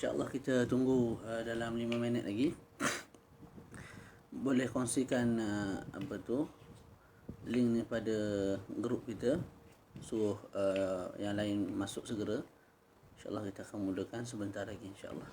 InsyaAllah kita tunggu dalam 5 minit lagi. Boleh kongsikan link ni pada grup kita, suruh yang lain masuk segera. InsyaAllah kita akan mulakan sebentar lagi insyaAllah.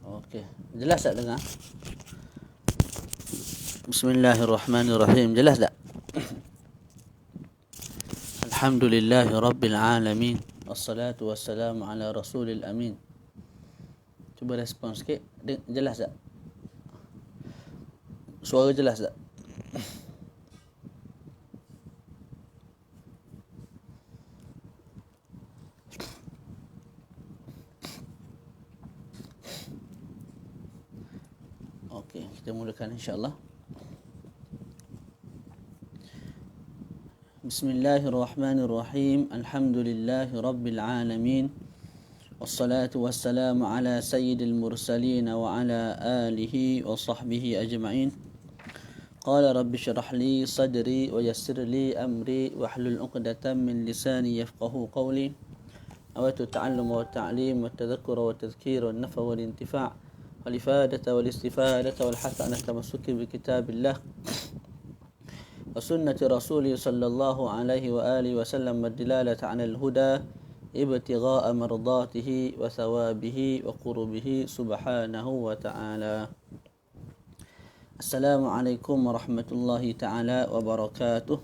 Okey, jelas tak dengar? Bismillahirrahmanirrahim. Jelas tak? Alhamdulillahi rabbil alamin. Wassalatu wassalamu ala rasulil amin. Cuba respon sikit. Jelas tak? Suara jelas tak? Okey, kita mulakan insyaAllah. Bismillahirrahmanirrahim. Alhamdulillahi rabbil alamin. Wassalatu wassalamu ala sayyidil mursalin wa ala alihi wa sahbihi ajma'in. Qala rabbi syrah li sadri wa yassir li amri wahlul 'uqdatam min lisani yafqahu qawli. Awaitu ta'allum wa ta'lim wa tadhakkur wa tadhkir wa nafa wa intifa' wal ifadata wal istifadata wal hatta ala tamassuki bi kitabillah wa sunnati rasuli sallallahu alaihi wa alihi wa sallam wa dilalata 'ala al-huda ibtigha'a mardatihi wa thawabihi wa qurbihi subhanahu wa ta'ala. Assalamualaikum warahmatullahi ta'ala wabarakatuh.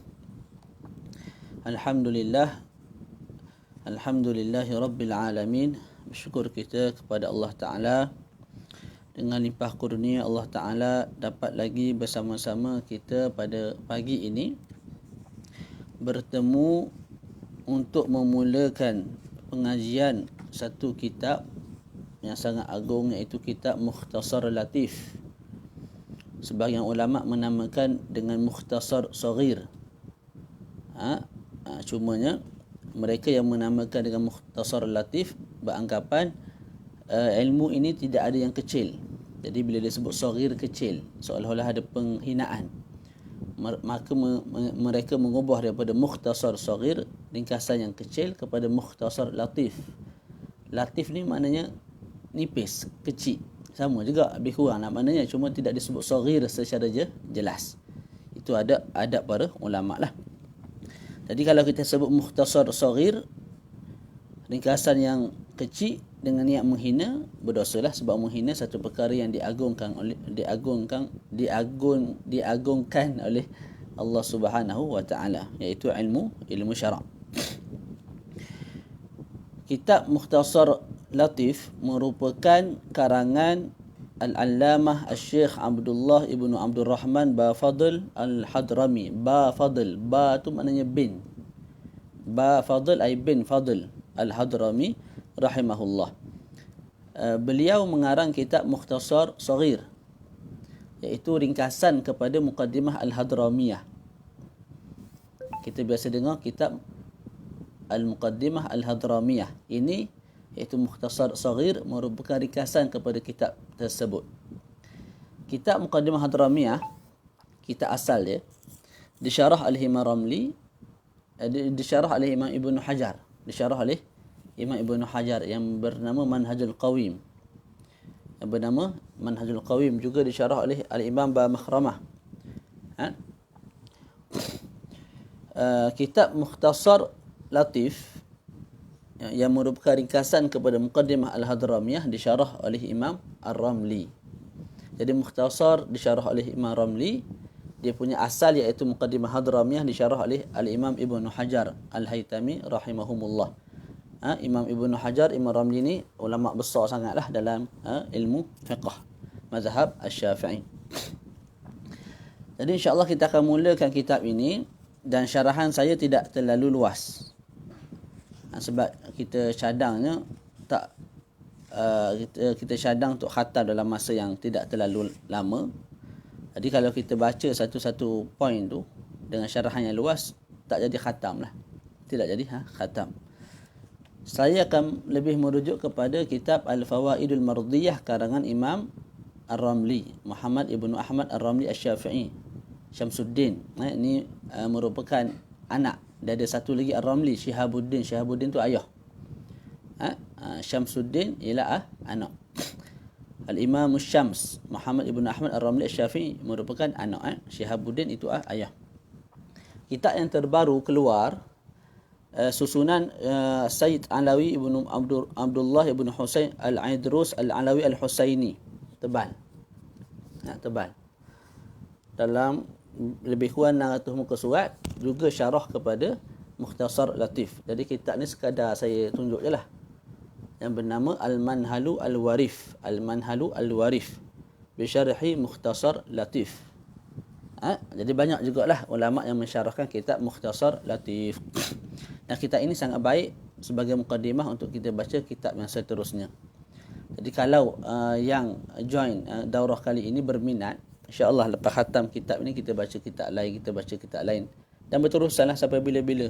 Alhamdulillahi rabbil alamin. Bersyukur kita kepada Allah Ta'ala. Dengan limpah kurnia Allah Ta'ala dapat lagi bersama-sama kita pada pagi ini bertemu untuk memulakan pengajian satu kitab yang sangat agung, iaitu kitab Mukhtasar Latif. Sebahagian ulama menamakan dengan Mukhtasar Saghir. Cumanya mereka yang menamakan dengan Mukhtasar Latif beranggapan ilmu ini tidak ada yang kecil. Jadi bila disebut saghir, kecil, seolah-olah ada penghinaan. Maka mereka mengubah daripada Mukhtasar Saghir, ringkasan yang kecil, kepada Mukhtasar Latif. Latif ni maknanya nipis, kecil. Sama juga, lebih kurang lah maknanya, cuma tidak disebut saghir secara jelas. Itu ada adab para ulama lah. Jadi kalau kita sebut Mukhtasar Saghir, ringkasan yang kecil dengan niat menghina, berdosalah, sebab menghina satu perkara yang diagungkan oleh Allah Subhanahu wa taala, iaitu ilmu syarak. Kitab Mukhtasar Latif merupakan karangan Al-Allamah Al-Syekh Abdullah ibnu Abdul Rahman Bafadl Al-Hadrami. Bafadl, ba tu maknanya bin. Bafadl ay bin Fadl Al-Hadrami rahimahullah. Beliau mengarang kitab Mukhtasar Saghir, iaitu ringkasan kepada Muqaddimah Al-Hadramiyah. Kita biasa dengar kitab Al-Muqaddimah Al-Hadramiyah. Ini iaitu Mukhtasar Saghir merupakan ringkasan kepada kitab tersebut. Kitab Muqaddimah Hadramiyah, kitab asal dia, disyarah oleh Imam Ramli, disyarah oleh Imam Ibnu Hajar, disyarah oleh Imam Ibnu Hajar yang bernama Manhajul Qawim. Juga disyarah oleh Al-Imam Ba-Makhramah. Kitab Mukhtasar Latif yang merupakan ringkasan kepada Muqaddimah Al-Hadramiyah disyarah oleh Imam Ar-Ramli. Jadi Mukhtasar disyarah oleh Imam Ramli, dia punya asal iaitu Muqaddimah Hadramiyah disyarah oleh Al-Imam Ibnu Hajar Al-Haytami rahimahumullah. Imam Ibnu Hajar, Imam Ramli ni ulama besar sangatlah dalam ilmu fiqh mazhab Asy-Syafi'i. Jadi insya-Allah kita akan mulakan kitab ini, dan syarahan saya tidak terlalu luas. Sebab kita cadangnya tak kita syadang untuk khatam dalam masa yang tidak terlalu lama. Jadi kalau kita baca satu-satu poin tu dengan syarahan yang luas, tak jadi khatam lah. Tidak jadi khatam. Saya akan lebih merujuk kepada kitab Al-Fawaidul Mardiyah karangan Imam Ar-Ramli, Muhammad ibnu Ahmad Ar-Ramli Asy-Syafi'i, Syamsuddin. Ini merupakan anak. Dia ada satu lagi Ar-Ramli, Syihabuddin. Syihabuddin tu ayah. Syamsuddin ialah anak. Al-Imam Syams, Muhammad ibnu Ahmad Ar-Ramli Asy-Syafi'i merupakan anak. Syihabuddin itu ayah. Kitab yang terbaru keluar, susunan Sayyid Alawi ibnu Abdullah ibnu Husain Al-Aidrus Al-Alawi Al-Husaini. Tebal. Tebal. Dalam lebih kurang 600 muka surat, juga syarah kepada Mukhtasar Latif. Jadi kitab ni sekadar saya tunjuk je lah. Yang bernama Al-Manhalu Al-Warif. Al-Manhalu Al-Warif bisyarhi Mukhtasar Latif. Jadi banyak jugalah ulama yang mensyarahkan kitab Mukhtasar Latif. Dan kitab ini sangat baik sebagai mukadimah untuk kita baca kitab yang seterusnya. Jadi kalau yang join daurah kali ini berminat, insya-Allah lepas khatam kitab ini kita baca kitab lain, dan berterusanlah sampai bila-bila,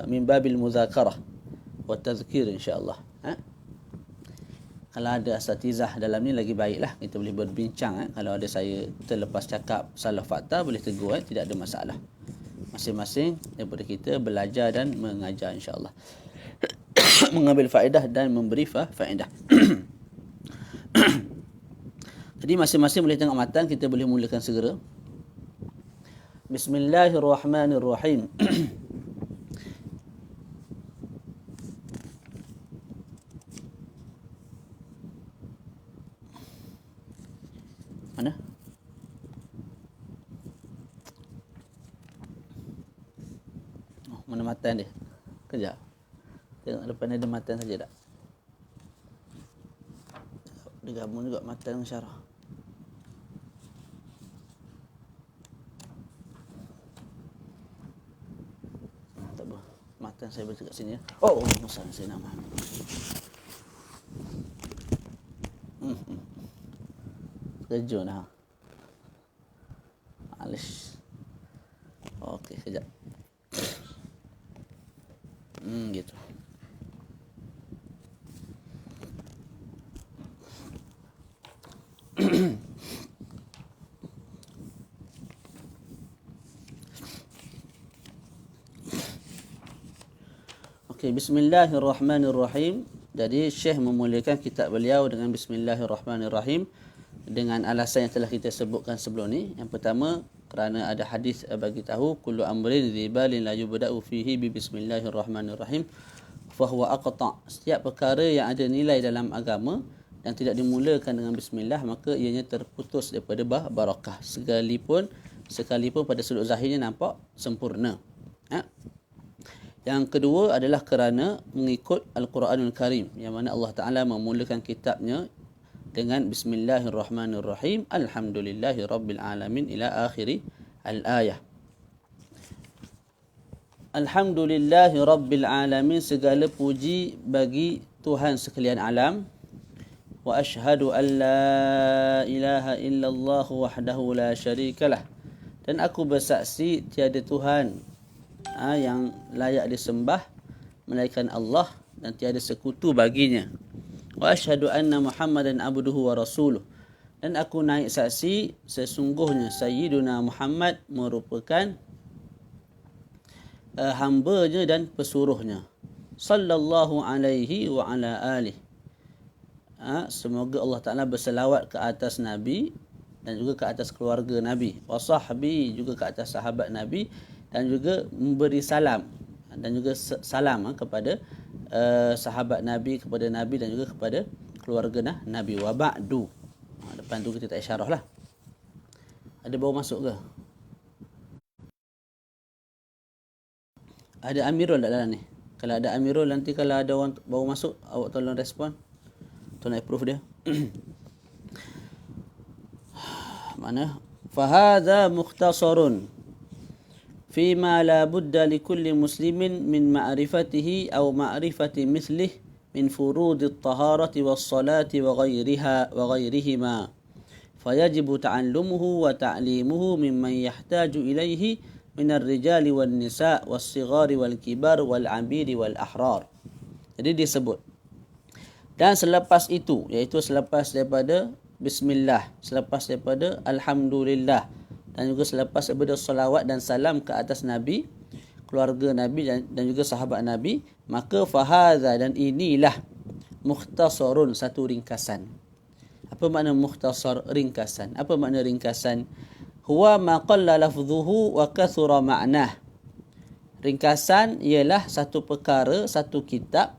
min babil muzakarah wa tazkir insya-Allah. Kalau ada asatizah dalam ni lagi baiklah, kita boleh berbincang. Kalau ada saya terlepas cakap salah fakta, boleh tegur, tidak ada masalah. Masing-masing daripada kita belajar dan mengajar insya-Allah. Mengambil faedah dan memberi faedah. Jadi masing-masing boleh tengok matan, kita boleh mulakan segera. Bismillahirrahmanirrahim. Mana? Mana matan dia? Kejap. Tengok depan ada matan saja tak? Dia gabung juga matan dengan syarah. Tak apa. Matan saya baca kat sini ya. Oh, masa saya nak mana. Kejun lah. Alish. Okey, kejap. Gitu. Okey, bismillahirrahmanirrahim. Jadi Syekh memulakan kitab beliau dengan bismillahirrahmanirrahim dengan alasan yang telah kita sebutkan sebelum ni. Yang pertama, kerana ada hadis bagi tahu kullu amrin dzibalin la yubda'u fihi bi bismillahirrahmanirrahim fa huwa aqta'. Setiap perkara yang ada nilai dalam agama dan tidak dimulakan dengan bismillah, maka ianya terputus daripada barakah, sekalipun pada sudut zahirnya nampak sempurna. Yang kedua adalah kerana mengikut Al-Quranul Karim, yang mana Allah Ta'ala memulakan kitabnya dengan bismillahirrahmanirrahim, alhamdulillahi rabbil alamin ila akhiri al-ayah. Alhamdulillahi rabbil alamin, segala puji bagi Tuhan sekalian alam. Wa ashhadu an la ilaha illallah wahdahu la syarikalah, dan aku bersaksi tiada Tuhan yang layak disembah melainkan Allah, dan tiada sekutu baginya. Wa asyhadu anna Muhammadan abduhu wa rasuluh, dan aku naik saksi sesungguhnya Sayyiduna Muhammad merupakan hamba-Nya dan pesuruhnya. Sallallahu alaihi wa ala alihi. Semoga Allah Ta'ala berselawat ke atas Nabi dan juga ke atas keluarga Nabi. Wa sahbi, juga ke atas sahabat Nabi, dan juga memberi salam dan juga salam kepada sahabat Nabi, kepada Nabi dan juga kepada keluarga Nabi. Wa ba'du. Depan tu kita tak isyarah lah. Ada baru masuk ke? Ada Amirul tak dalam ni? Kalau ada Amirul, nanti kalau ada orang baru masuk, awak tolong respon. Tolong approve dia. Mana? Fahadha mukhtasarun fima la budda likulli muslimin min ma'rifatihi aw ma'rifati mithlih min furudit taharati was salati wa ghairihima. Fayajibu ta'allumuhu wa ta'limuhu mimman yahtaju ilaihi minar rijali wan nisa was sighari wal kibar wal abidi wal ahrar. Jadi disebut. Dan selepas itu, iaitu selepas daripada bismillah, selepas daripada alhamdulillah, dan juga selepas daripada salawat dan salam ke atas Nabi, keluarga Nabi dan juga sahabat Nabi, maka fahadha, dan inilah mukhtasarun, satu ringkasan. Apa makna mukhtasar? Ringkasan. Apa makna ringkasan? Huwa ma qalla lafdhuhu wa kathura ma'nah. Ringkasan ialah satu perkara, satu kitab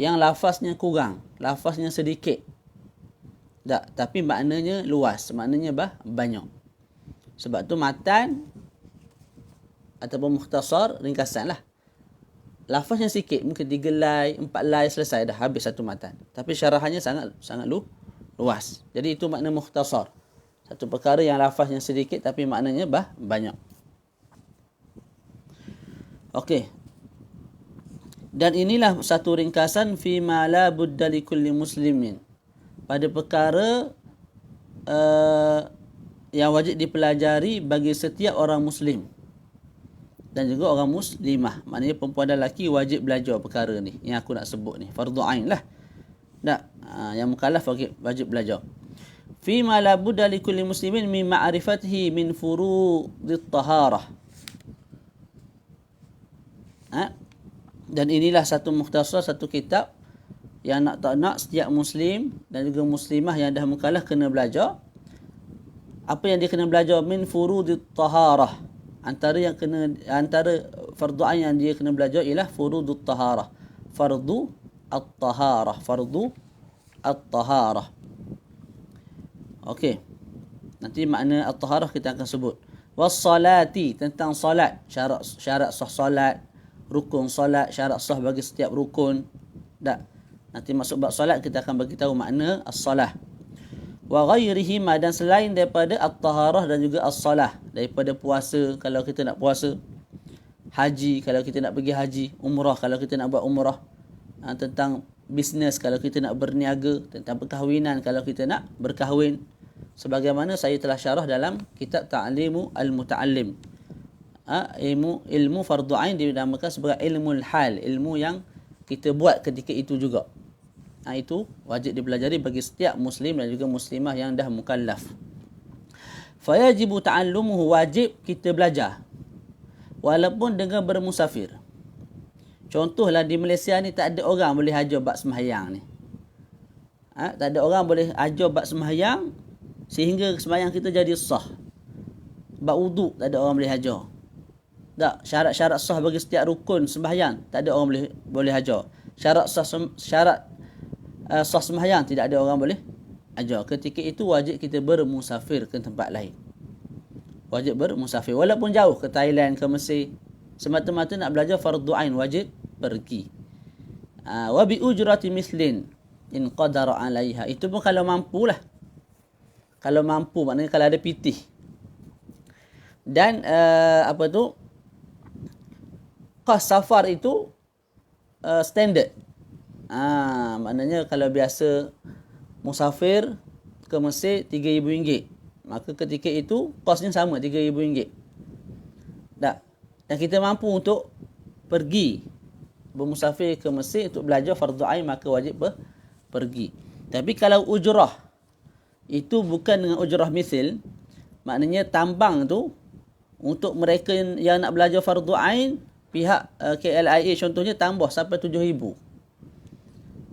yang lafaznya kurang, lafaznya sedikit. Tak, tapi maknanya luas, maknanya banyak. Sebab tu matan ataupun mukhtasar, ringkasan lah. Lafaznya sikit, mungkin 3 lai, 4 lai, selesai dah, habis satu matan. Tapi syarahannya sangat luas. Jadi itu makna mukhtasar. Satu perkara yang lafaznya sedikit tapi maknanya banyak. Okey. Dan inilah satu ringkasan fi ma la budda li kulli muslimin. Pada perkara yang wajib dipelajari bagi setiap orang muslim dan juga orang muslimah. Maknanya perempuan dan lelaki wajib belajar perkara ni yang aku nak sebut ni, fardu ain lah. Yang mukallaf wajib belajar. Fi ma la budda li kulli muslimin min ma'rifatihi min furudit taharah. Dan inilah satu mukhtasar, satu kitab yang tak nak setiap muslim dan juga muslimah yang dah mukallaf kena belajar. Apa yang dia kena belajar? Min furudit taharah. Antara fardu ain yang dia kena belajar ialah furudut taharah. Fardu at-taharah. Fardu at-taharah. Okey. Nanti makna at-taharah kita akan sebut. Was-salati, tentang salat, syarat sah salat, rukun salat, syarat sah bagi setiap rukun. Nanti masuk bab salat kita akan bagi tahu makna as-salah. Wa ghairihima, dan selain daripada at-taharah dan juga as-salah, daripada puasa kalau kita nak puasa, haji kalau kita nak pergi haji, umrah kalau kita nak buat umrah, tentang bisnes kalau kita nak berniaga, tentang perkahwinan kalau kita nak berkahwin, sebagaimana saya telah syarah dalam kitab Ta'limu al-Muta'allim. Ilmu fardu ain dinamakan sebagai ilmul hal, ilmu yang kita buat ketika itu juga. Itu wajib dipelajari bagi setiap muslim dan juga muslimah yang dah mukallaf. Fayajibu ta'allumuhu, wajib kita belajar walaupun dengan bermusafir. Contohlah di Malaysia ni tak ada orang boleh ajar bab sembahyang ni. Tak ada orang boleh ajar bab sembahyang sehingga sembahyang kita jadi sah. Bab wudu tak ada orang boleh ajar. Tak, syarat-syarat sah bagi setiap rukun sembahyang tak ada orang boleh ajar. Syarat sah sembahyang tidak ada orang boleh ajar. Ketika itu wajib kita bermusafir ke tempat lain. Wajib bermusafir walaupun jauh, ke Thailand, ke Mesir, semata-mata nak belajar fardu ain wajib pergi. Wa bi ujrati mislin in qadara 'alaiha. Itu pun kalau mampulah. Kalau mampu, maknanya kalau ada pitih. Dan kos safar itu standard. Maknanya kalau biasa musafir ke Mesir RM3,000, maka ketika itu kosnya sama RM3,000. Dan kita mampu untuk pergi bermusafir ke Mesir untuk belajar fardu ain, maka wajib pergi. Tapi kalau ujrah itu bukan dengan ujrah misil, maknanya tambang tu untuk mereka yang nak belajar fardu ain, pihak KLIA contohnya tambah sampai RM7,000.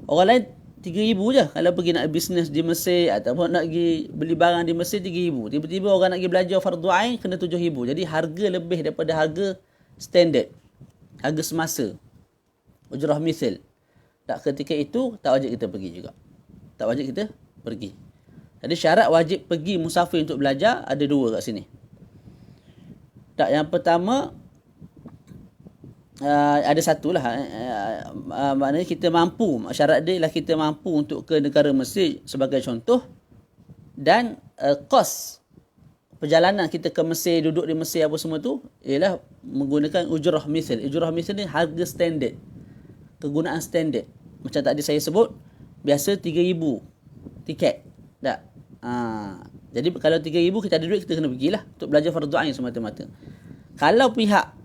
Orang lain RM3,000 je kalau pergi nak bisnes di Mesir ataupun nak pergi beli barang di Mesir RM3,000. Tiba-tiba orang nak pergi belajar fardu ain kena RM7,000. Jadi harga lebih daripada harga standard, harga semasa, ujrah misil. Ketika itu tak wajib kita pergi juga. Tak wajib kita pergi. Jadi syarat wajib pergi musafir untuk belajar ada 2 kat sini. Yang pertama, ada satulah, maknanya kita mampu, syarat dia ialah kita mampu untuk ke negara Mesir sebagai contoh, dan kos perjalanan kita ke Mesir, duduk di Mesir apa semua tu ialah menggunakan ujrah misil. Ujrah misil ni harga standard, kegunaan standard. Macam tadi saya sebut, biasa 3,000 tiket. Tak? Jadi kalau 3,000 kita ada duit, kita kena pergilah untuk belajar fardu ain semata-mata. Kalau pihak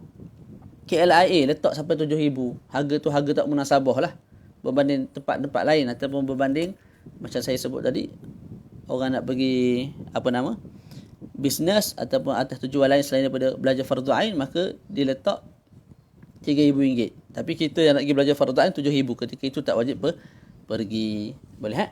KLIA letak sampai 7,000, harga tu harga tak munasabah lah berbanding tempat-tempat lain, ataupun berbanding macam saya sebut tadi, orang nak pergi bisnes ataupun atas tujuan lain selain daripada belajar fardu ain, maka dia letak RM3,000. Tapi kita yang nak pergi belajar fardu ain 7,000, ketika itu tak wajib pergi. Boleh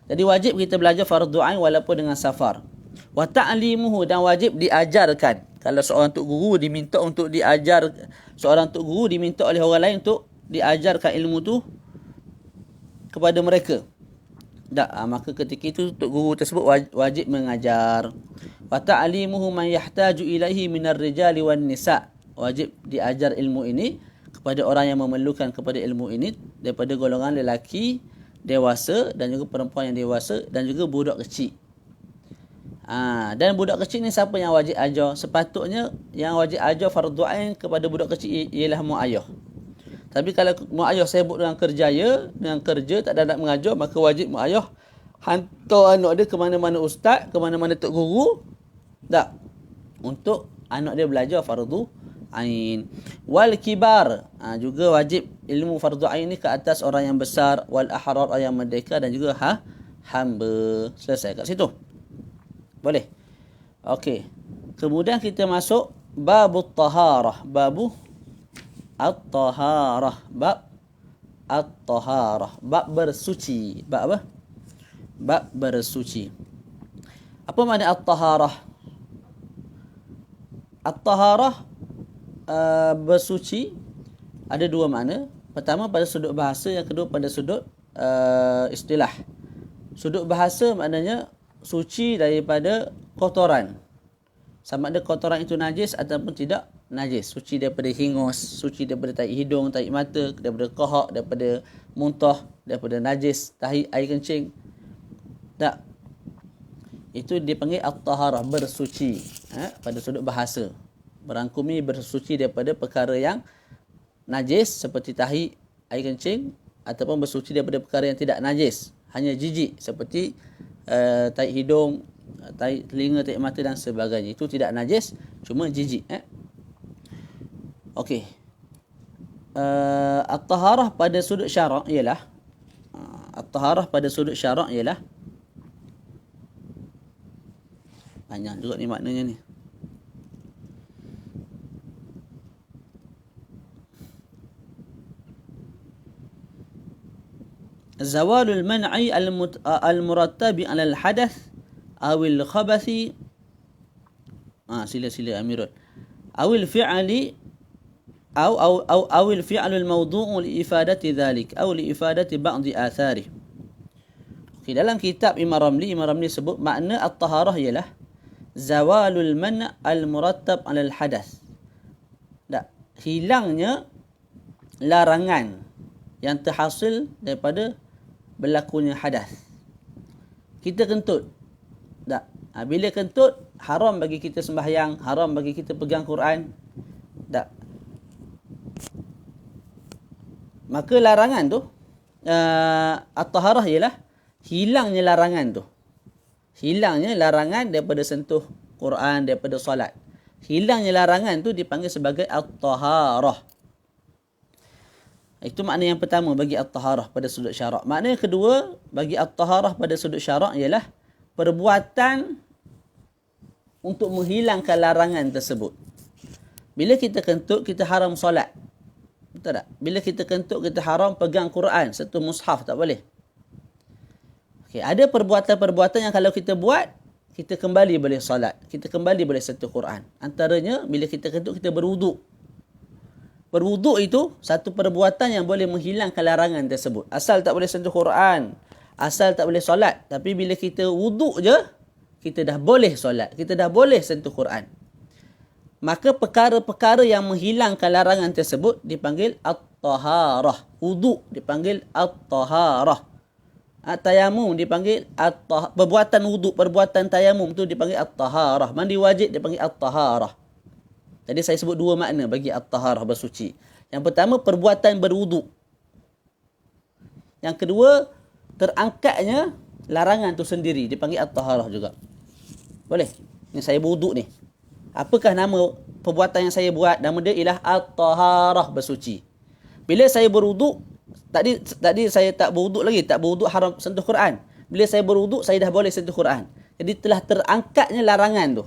Jadi wajib kita belajar fardu ain walaupun dengan safar. Wa ta'limuhu, dan wajib diajarkan. Kalau seorang tok guru diminta untuk diajar, seorang tok guru diminta oleh orang lain untuk diajarkan ilmu tu kepada mereka. Maka ketika itu tok guru tersebut wajib mengajar. Wa ta'limuhu man yahtaju ilaihi minar rijali wan nisa. Wajib diajar ilmu ini kepada orang yang memerlukan kepada ilmu ini daripada golongan lelaki dewasa dan juga perempuan yang dewasa dan juga budak kecil. Dan budak kecil ni siapa yang wajib ajar? Sepatutnya yang wajib ajar fardu ain kepada budak kecil ialah mak ayah. Tapi kalau mak ayah sibuk dengan kerja tak ada nak mengajar, maka wajib mak ayah hantar anak dia ke mana-mana ustaz, ke mana-mana tok guru, untuk anak dia belajar fardu ain. Wal kibar, juga wajib ilmu fardu ain ni ke atas orang yang besar, wal ahrar, orang yang merdeka, dan juga hamba. Selesai kat situ. Boleh? Okey. Kemudian kita masuk babut taharah. Babu at-taharah. Bab at-taharah. Bab bersuci. Bab apa? Bab bersuci. Apa makna at-taharah? At-taharah bersuci ada dua makna. Pertama pada sudut bahasa, yang kedua pada sudut istilah. Sudut bahasa maknanya suci daripada kotoran. Sama ada kotoran itu najis ataupun tidak najis. Suci daripada hingus, suci daripada tahi hidung, tahi mata, daripada kohak, daripada muntah, daripada najis, tahi air kencing. Itu dipanggil at-taharah, bersuci. Pada sudut bahasa. Berangkumi bersuci daripada perkara yang najis seperti tahi, air kencing, ataupun bersuci daripada perkara yang tidak najis, hanya jijik seperti tahi hidung, tahi telinga, tahi mata dan sebagainya. Itu tidak najis, cuma jijik. Okey. At-taharah pada sudut syarak ialah banyak juga ni maknanya ni. Zawalul man'i al-murattabi 'ala al-hadath aw al-khabathi. Sila Amirul. Aw al-fi'li aw al-fi'lu al-mawdu'u li ifadati dhalik aw li ifadati ba'd athari. Okey, dalam kitab Imam Ramli sebut makna at-taharah ialah zawalul man' al-murattab 'ala al-hadath. Hilangnya larangan yang terhasil daripada berlakunya hadas. Kita kentut. Bila kentut, haram bagi kita sembahyang, haram bagi kita pegang Quran. Maka larangan tu, at-taharah ialah hilangnya larangan tu. Hilangnya larangan daripada sentuh Quran, daripada solat. Hilangnya larangan tu dipanggil sebagai at-taharah. Itu makna yang pertama bagi at-taharah pada sudut syarak. Makna yang kedua bagi at-taharah pada sudut syarak ialah perbuatan untuk menghilangkan larangan tersebut. Bila kita kentut, kita haram solat. Betul tak? Bila kita kentut, kita haram pegang Quran, sentuh mushaf, tak boleh. Okay, ada perbuatan-perbuatan yang kalau kita buat, kita kembali boleh solat. Kita kembali boleh sentuh Quran. Antaranya, bila kita kentut, kita berwuduk. Berwuduk itu satu perbuatan yang boleh menghilangkan larangan tersebut. Asal tak boleh sentuh Quran, asal tak boleh solat. Tapi bila kita wuduk je, kita dah boleh solat. Kita dah boleh sentuh Quran. Maka perkara-perkara yang menghilangkan larangan tersebut dipanggil at-taharah. Wuduk dipanggil at-taharah. Tayamum dipanggil at-taharah. Perbuatan wuduk, perbuatan tayamum tu dipanggil at-taharah. Mandi wajib dipanggil at-taharah. Jadi saya sebut dua makna bagi at-taharah, bersuci. Yang pertama, perbuatan berwuduk. Yang kedua, terangkatnya larangan tu sendiri, dipanggil at-taharah juga. Boleh? Ni saya berwuduk ni. Apakah nama perbuatan yang saya buat? Nama dia ialah at-taharah, bersuci. Bila saya berwuduk, tadi saya tak berwuduk lagi, tak berwuduk haram sentuh Quran. Bila saya berwuduk, saya dah boleh sentuh Quran. Jadi telah terangkatnya larangan tu.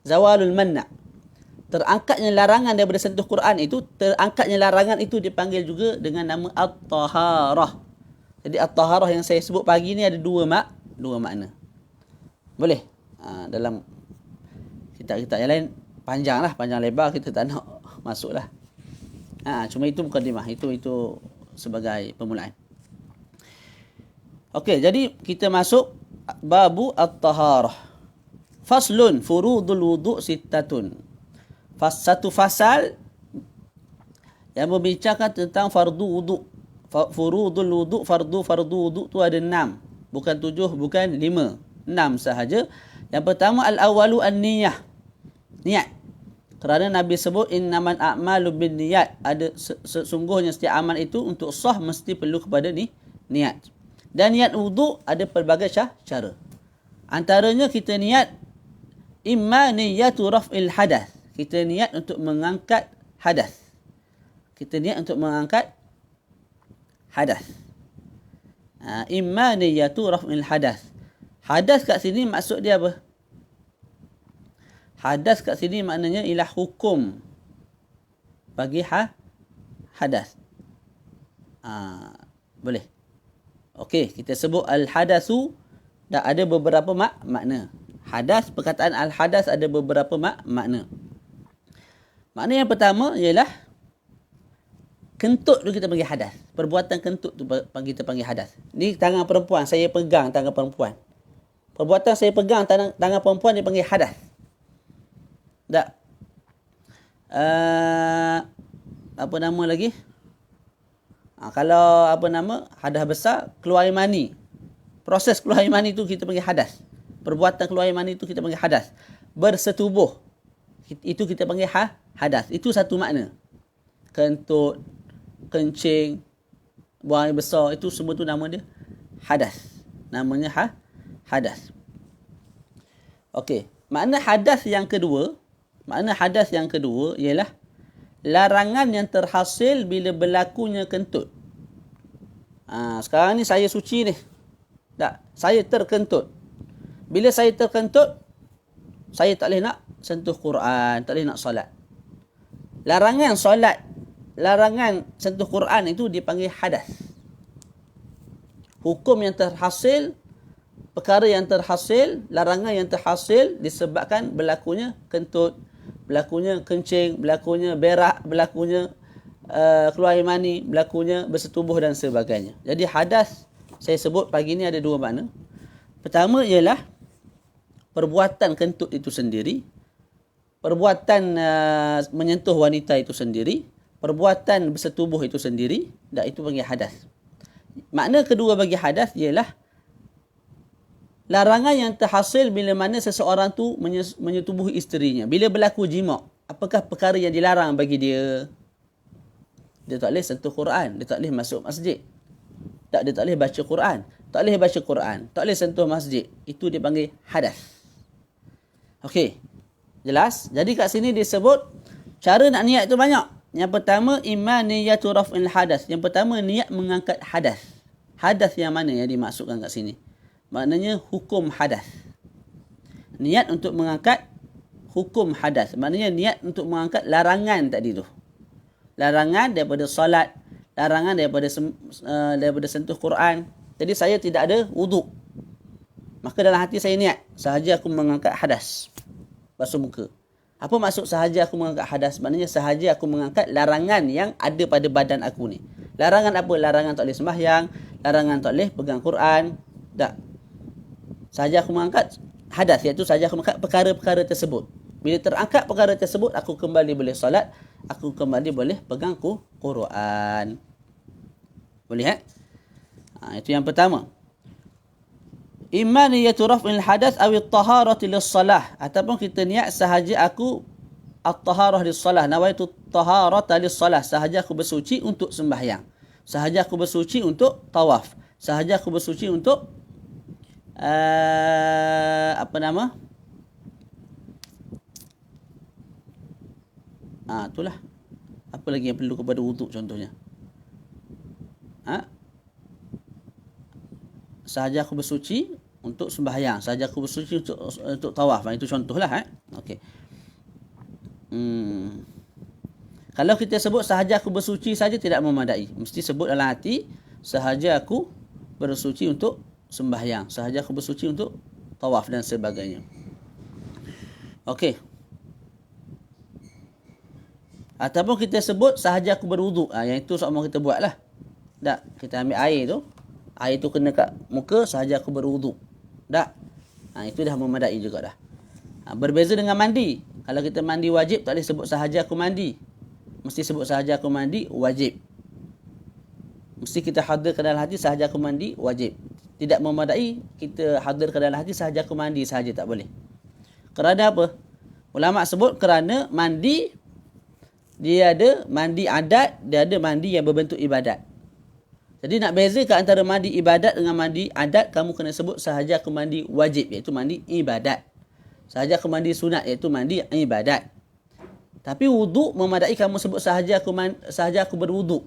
Zawalul manna'. Terangkatnya larangan daripada sentuh Quran itu, terangkatnya larangan itu dipanggil juga dengan nama at-taharah. Jadi at-taharah yang saya sebut pagi ni ada dua makna. Boleh? Dalam kitab-kitab yang lain panjang lebar, kita tak nak masuk lah. Cuma itu mukadimah, itu sebagai permulaan. Okey, jadi kita masuk babu at-taharah. Faslun furudul wudu' sittatun. Satu fasal yang berbincangkan tentang fardu wudu'. Furudul wudu', fardu wudu' tu ada 6. Bukan 7, bukan 5. 6 sahaja. Yang pertama al-awwalu an-niyah. Niat. Kerana Nabi sebut innamal a'malu binniyat. Ada sesungguhnya setiap amal itu untuk sah mesti perlu kepada niat. Dan niat wudu' ada pelbagai cara. Antaranya kita niat imma niyatu raf'il hadath. Kita niat untuk mengangkat hadas. Imma niyatu raf'il hadas. Hadas kat sini maksud dia apa? Hadas kat sini maknanya ialah hukum bagi hadas. Boleh. Okey, kita sebut al-hadasu dah ada beberapa makna. Hadas, perkataan al-hadas ada beberapa makna. Makna yang pertama ialah kentut tu kita panggil hadas. Perbuatan kentut tu kita panggil hadas. Ni tangan perempuan, saya pegang tangan perempuan. Perbuatan saya pegang tangan perempuan dipanggil hadas. Tak. Apa nama lagi? Kalau hadas besar, keluar air mani. Proses keluar air mani tu kita panggil hadas. Perbuatan keluar air mani tu kita panggil hadas. Bersetubuh, itu kita panggil hadas. Itu satu makna. Kentut, kencing, buang air besar, itu semua tu nama dia hadas. Namanya hadas. Okey, makna hadas yang kedua ialah larangan yang terhasil bila berlakunya kentut. Sekarang ni saya suci ni. Tak, saya terkentut. Bila saya terkentut, saya tak boleh nak sentuh Quran, tak boleh nak solat. Larangan solat, larangan sentuh Quran itu dipanggil hadas. Hukum yang terhasil, perkara yang terhasil, larangan yang terhasil disebabkan berlakunya kentut, berlakunya kencing, berlakunya berak, berlakunya keluar air mani, berlakunya bersetubuh dan sebagainya. Jadi hadas saya sebut pagi ni ada dua makna. Pertama ialah perbuatan kentut itu sendiri, perbuatan menyentuh wanita itu sendiri, perbuatan bersetubuh itu sendiri, dan itu panggil hadas. Makna kedua bagi hadas ialah larangan yang terhasil bila mana seseorang tu menyetubuhi isterinya. Bila berlaku jima', apakah perkara yang dilarang bagi dia? Dia tak boleh sentuh Quran, dia tak boleh masuk masjid. Dia tak boleh baca Quran, tak boleh sentuh masjid. Itu dipanggil hadas. Okey. Jelas? Jadi kat sini disebut cara nak niat tu banyak. Yang pertama imma niyatu raf'il hadas. Yang pertama niat mengangkat hadas. Hadas yang mana yang dimaksudkan kat sini? Maknanya hukum hadas. Niat untuk mengangkat hukum hadas. Maknanya niat untuk mengangkat larangan tadi tu. Larangan daripada solat, larangan daripada sentuh Quran. Jadi saya tidak ada wuduk. Maka dalam hati saya niat, sahaja aku mengangkat hadas. Basuh muka. Apa maksud sahaja aku mengangkat hadas? Maknanya sahaja aku mengangkat larangan yang ada pada badan aku ni. Larangan apa? Larangan tak boleh sembahyang, larangan tak boleh pegang Quran. Tak. Sahaja aku mengangkat hadas, iaitu sahaja aku mengangkat perkara-perkara tersebut. Bila terangkat perkara tersebut, aku kembali boleh solat, aku kembali boleh pegang Quran. Boleh itu yang pertama. Imma niyatu raf'il hadas aw at-taharati lis-salah, ataupun kita niat sahaja aku at-taharah lis-salah, nawaitu at-taharata lis-salah, sahaja aku bersuci untuk sembahyang. Sahaja aku bersuci untuk tawaf. Sahaja aku bersuci untuk apa nama? Itulah. Apa lagi yang perlu kepada wuduk contohnya? Sahaja aku bersuci untuk sembahyang. Sahaja aku bersuci untuk tawaf. Itu contohlah. Okey. Kalau kita sebut sahaja aku bersuci saja tidak memadai. Mesti sebut dalam hati sahaja aku bersuci untuk sembahyang. Sahaja aku bersuci untuk tawaf dan sebagainya. Okey. Ataupun kita sebut sahaja aku berwuduk. Yang itu sama kita buatlah. Tak, kita ambil air tu. Air tu kena kat muka, sahaja aku berwuduk. Tak? Itu dah memadai juga dah. Berbeza dengan mandi. Kalau kita mandi wajib, tak boleh sebut sahaja aku mandi. Mesti sebut sahaja aku mandi, wajib. Mesti kita hadirkan dalam hati sahaja aku mandi, wajib. Tidak memadai, kita hadirkan dalam hati sahaja aku mandi sahaja, tak boleh. Kerana apa? Ulama sebut kerana mandi, dia ada mandi adat, dia ada mandi yang berbentuk ibadat. Jadi nak bezakan antara mandi ibadat dengan mandi adat, kamu kena sebut sahaja aku mandi wajib, iaitu mandi ibadat. Sahaja aku mandi sunat, iaitu mandi ibadat. Tapi wuduk memadai kamu sebut sahaja aku berwuduk.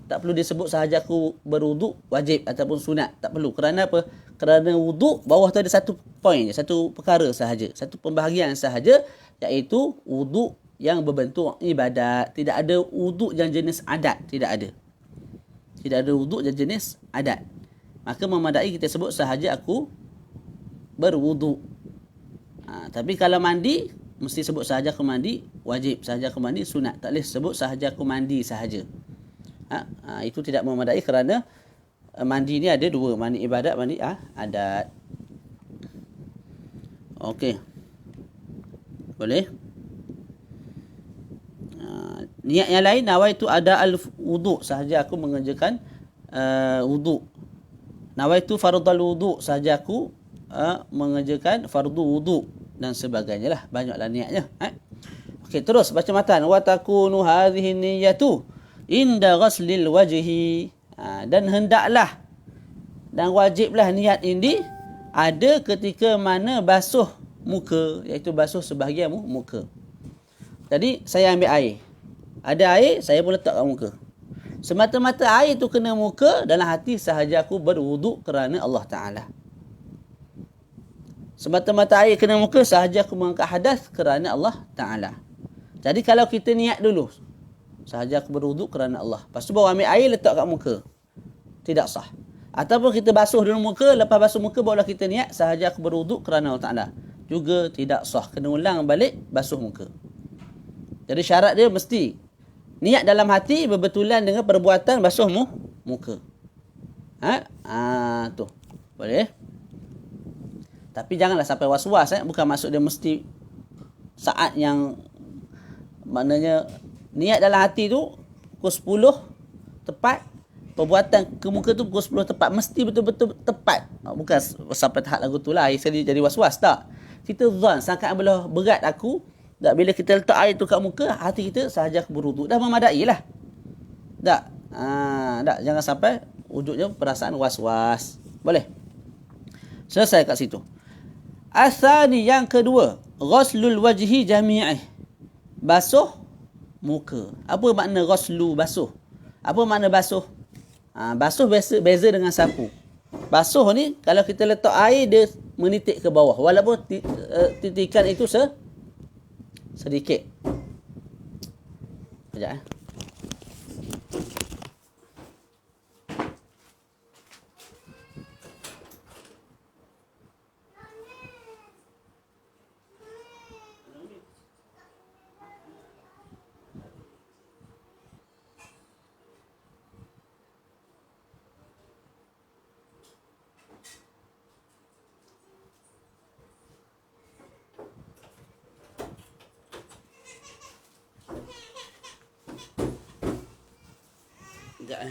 Tak perlu disebut sahaja aku berwuduk wajib ataupun sunat. Tak perlu. Kerana apa? Kerana wuduk, bawah tu ada satu poin, satu perkara sahaja. Satu pembahagian sahaja, iaitu wuduk yang berbentuk ibadat. Tidak ada wuduk yang jenis adat. Tidak ada. Tidak ada wuduk yang jenis adat. Maka memadai kita sebut sahaja aku berwuduk. Tapi kalau mandi, mesti sebut sahaja aku mandi wajib. Sahaja aku mandi sunat. Tak boleh sebut sahaja aku mandi sahaja. Itu tidak memadai kerana mandi ni ada dua. Mandi ibadat, mandi adat. Okey. Boleh? Niat yang lain, nawaitu ada al-wuduk, sahaja aku mengerjakan wuduk. Nawaitu fardal wuduk, sahaja aku mengerjakan fardu wuduk dan sebagainya lah. Banyaklah niatnya. Okey, terus baca matan. Wa takunu hadhihi niyyatu inda ghaslil wajhi. Dan hendaklah dan wajiblah niat ini ada ketika mana basuh muka, iaitu basuh sebahagian muka. Jadi saya ambil air. Ada air, saya pun letak kat muka. Semata-mata air tu kena muka, dalam hati sahaja aku berwuduk kerana Allah Ta'ala. Semata-mata air kena muka, sahaja aku mengangkat hadas kerana Allah Ta'ala. Jadi kalau kita niat dulu, sahaja aku berwuduk kerana Allah. Lepas tu baru ambil air letak kat muka. Tidak sah. Ataupun kita basuh dulu muka, lepas basuh muka barulah kita niat, sahaja aku berwuduk kerana Allah Ta'ala. Juga tidak sah. Kena ulang balik basuh muka. Jadi syarat dia mesti niat dalam hati berbetulan dengan perbuatan basuh muka. Tu. Boleh? Tapi janganlah sampai was-was. Bukan maksud dia mesti saat yang maknanya niat dalam hati tu pukul 10 tepat. Perbuatan ke muka tu pukul 10 tepat. Mesti betul-betul tepat. Bukan sampai tahap lagu tu lah. Saya jadi was-was. Tak. Kita zon. Sangkaan berat aku. Tak, bila kita letak air tu kat muka, hati kita sahaja berwuduk. Dah memadai lah. Tak? Tak. Jangan sampai wujudnya perasaan was-was. Boleh? Selesai kat situ. Asani, yang kedua. Ghaslul wajhi jami'ih. Basuh muka. Apa makna ghaslu, basuh? Apa makna basuh? Basuh beza dengan sapu. Basuh ni, kalau kita letak air, dia menitik ke bawah. Walaupun titikan itu sedikit. Sekejap. Sekejap.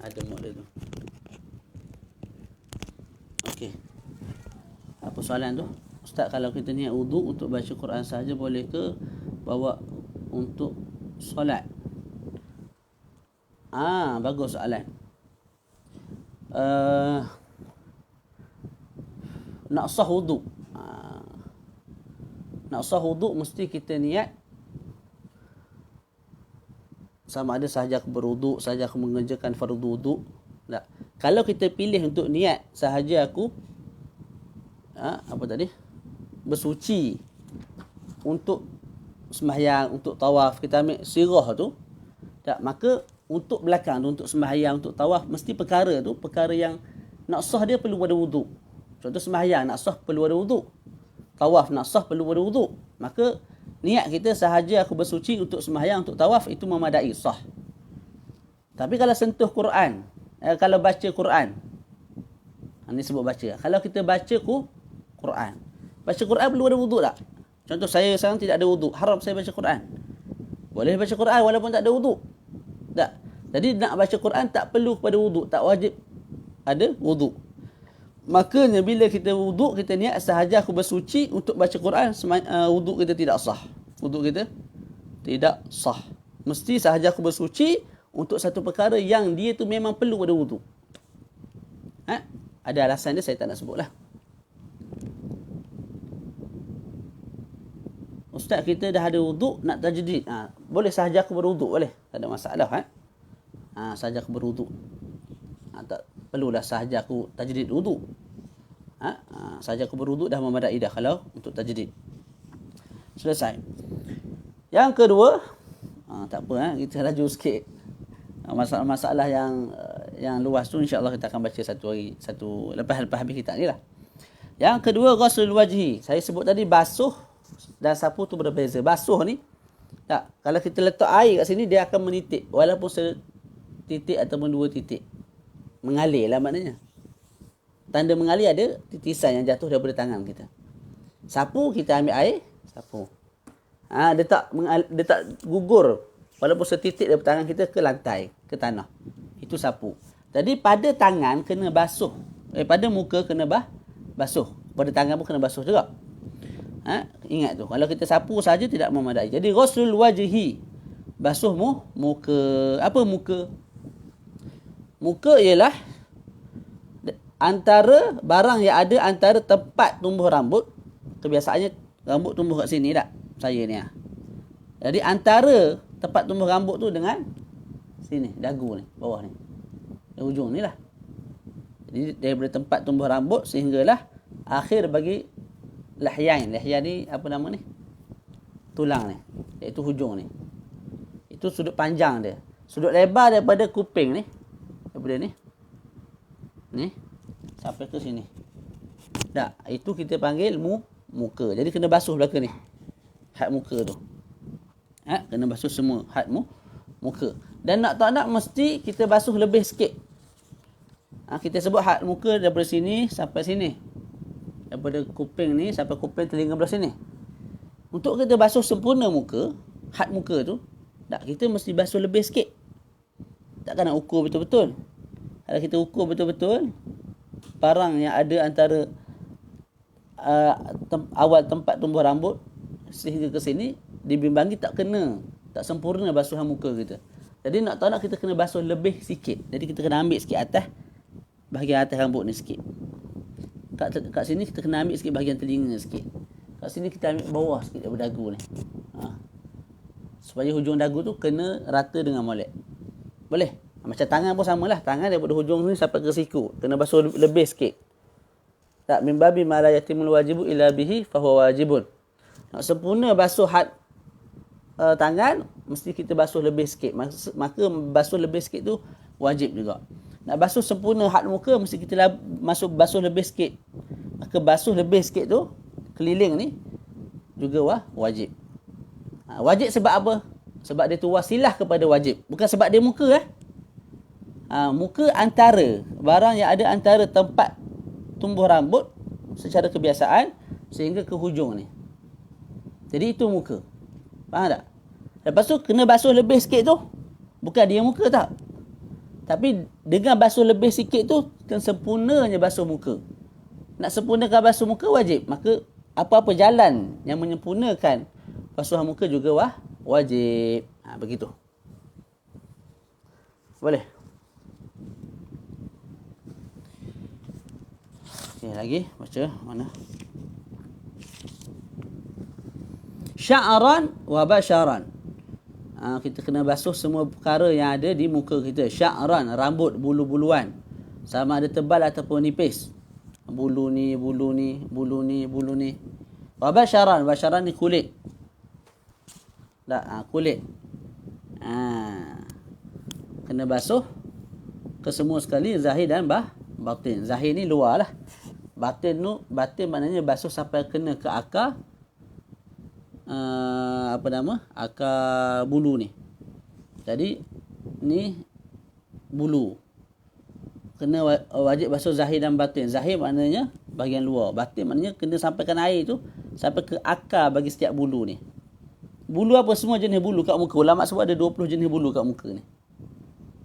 Ada model tu. Okey. Apa soalan tu? Ustaz, kalau kita niat wuduk untuk baca Quran saja, boleh ke bawa untuk solat? Bagus soalan. Nak sah wuduk. Nak sah wuduk mesti kita niat sama ada sahaja aku berwuduk, sahaja aku mengerjakan fardu wuduk. Tak. Kalau kita pilih untuk niat sahaja aku bersuci untuk sembahyang, untuk tawaf, kita ambil sirah tu, tak, maka untuk belakang tu, untuk sembahyang, untuk tawaf, mesti perkara tu, perkara yang nak sah dia perlu ada wuduk. Contoh sembahyang nak sah perlu ada wuduk. Tawaf nak sah perlu ada wuduk. Maka niat kita sahaja aku bersuci untuk sembahyang, untuk tawaf, itu memadai, sah. Tapi kalau sentuh Quran, kalau baca Quran, ini sebut baca. Kalau kita baca Quran, baca Quran perlu ada wuduk tak? Contoh saya sekarang tidak ada wuduk, haram saya baca Quran. Boleh baca Quran walaupun tak ada wuduk? Tak. Jadi nak baca Quran tak perlu kepada wuduk, tak wajib ada wuduk. Makanya bila kita wuduk, kita niat sahaja aku bersuci untuk baca Quran, wuduk kita tidak sah. Wuduk kita tidak sah. Mesti sahaja aku bersuci untuk satu perkara yang dia tu memang perlu ada wuduk. Ada alasan dia, saya tak nak sebutlah. Ustaz, kita dah ada wuduk nak tajdid. Boleh sahaja aku berwuduk, boleh. Tak ada masalah. Sahaja aku berwuduk. Tak perlulah sahaja aku tajdid wuduk. Sahaja aku berwuduk dah memadai dah kalau untuk tajdid. Selesai. Yang kedua, tak apa, kita laju sikit. Masalah-masalah yang luas tu insya-Allah kita akan baca satu hari, lepas habis kita ni lah. Yang kedua, ghuslul wajhi. Saya sebut tadi basuh dan sapu tu berbeza. Basuh ni, tak, kalau kita letak air kat sini, dia akan menitik. Walaupun setitik ataupun 2 titik. Mengalir lah maknanya. Tanda mengalir ada titisan yang jatuh daripada tangan kita. Sapu, kita ambil air, sapu. Dia tak gugur. Walaupun setitik daripada tangan kita ke lantai, ke tanah. Itu sapu. Jadi pada tangan kena basuh. Pada muka kena basuh. Pada tangan pun kena basuh juga. Ingat tu, kalau kita sapu saja tidak memadai. Jadi ghuslul wajhi, basuh muka. Apa muka? Muka ialah antara barang yang ada antara tempat tumbuh rambut. Kebiasaannya rambut tumbuh kat sini tak? Saya ni. Jadi antara tempat tumbuh rambut tu dengan sini, dagu ni, bawah ni. Di hujung ni lah. Jadi daripada tempat tumbuh rambut sehinggalah akhir bagi lahyan. Lahyan ni apa nama ni? Tulang ni. Iaitu hujung ni. Itu sudut panjang dia. Sudut lebar daripada kuping ni. Daripada ni. Ni. Sampai ke sini. Tak. Itu kita panggil muka. Jadi kena basuh belakang ni. Had muka tu. Kena basuh semua had muka. Dan nak tak nak mesti kita basuh lebih sikit. Kita sebut had muka daripada sini sampai sini. Daripada kuping ni sampai kuping telinga belah sini. Untuk kita basuh sempurna muka, had muka tu, tak, kita mesti basuh lebih sikit. Takkan nak ukur betul-betul. Kalau kita ukur betul-betul, barang yang ada antara awal tempat tumbuh rambut sehingga ke sini, dibimbangi tak kena, tak sempurna basuhan muka kita. Jadi nak tak nak kita kena basuh lebih sikit. Jadi kita kena ambil sikit atas, bahagian atas rambut ni sikit. Kat sini kita kena ambil sikit bahagian telinga sikit. Kat sini kita ambil bawah sikit daripada dagu ni. Supaya hujung dagu tu kena rata dengan molek. Boleh? Macam tangan pun samalah. Tangan daripada hujung ni sampai ke siku. Kena basuh lebih sikit. Tak, min babi ma la yatimul wajibu illa bihi fahuwa wajibun. Nak sempurna basuh had tangan, mesti kita basuh lebih sikit. Maka basuh lebih sikit tu wajib juga. Nak basuh sempurna had muka, mesti kita basuh lebih sikit. Maka basuh lebih sikit tu, keliling ni, juga wajib. Wajib sebab apa? Sebab dia tu wasilah kepada wajib. Bukan sebab dia muka. Muka antara, barang yang ada antara tempat tumbuh rambut secara kebiasaan sehingga ke hujung ni. Jadi itu muka. Faham tak? Lepas tu kena basuh lebih sikit tu, bukan dia muka tak. Tapi dengan basuh lebih sikit tu, kan sempurnanya basuh muka. Nak sempurnakan basuh muka wajib. Maka apa-apa jalan yang menyempurnakan basuhan muka juga wajib. Begitu. Boleh? Okey, lagi baca mana? Sya'ran wa basharan. Kita kena basuh semua perkara yang ada di muka kita. Sya'ran, rambut, bulu-buluan. Sama ada tebal ataupun nipis. Bulu ni, bulu ni, bulu ni, bulu ni. Wa basharan, basharan ni kulit. Tak, kulit. Kena basuh ke semua sekali, zahir dan batin. Zahir ni luar lah. Batin maknanya basuh sampai kena ke akar akar bulu ni. Jadi ni bulu. Kena wajib basuh zahir dan batin. Zahir maknanya bahagian luar. Batin maknanya kena sampaikan air tu sampai ke akar bagi setiap bulu ni. Bulu apa? Semua jenis bulu kat muka. Ulama sebut ada 20 jenis bulu kat muka ni.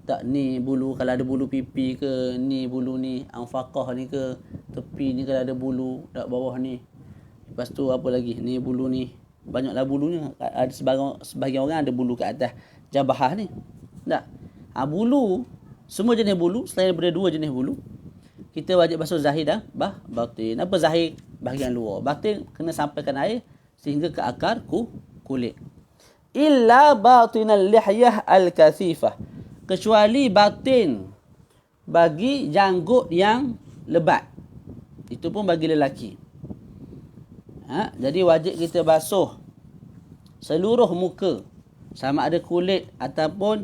Tak, ni bulu kalau ada bulu pipi ke, ni bulu ni anfaqah ni ke, tepi ni kalau ada bulu, kat bawah ni. Lepas tu apa lagi? Ni bulu ni. Banyaklah bulunya. Ada sebahagian orang ada bulu kat atas jabahah ni. Tak. Bulu, semua jenis bulu, selain daripada 2 jenis bulu, kita wajib basuh zahir dan batin. Apa zahir? Bahagian luar. Batin kena sampaikan air sehingga ke akar kulit. Illa batinal lihyah al-kathifah. Kecuali batin bagi janggut yang lebat. Itu pun bagi lelaki. Jadi wajib kita basuh seluruh muka, sama ada kulit ataupun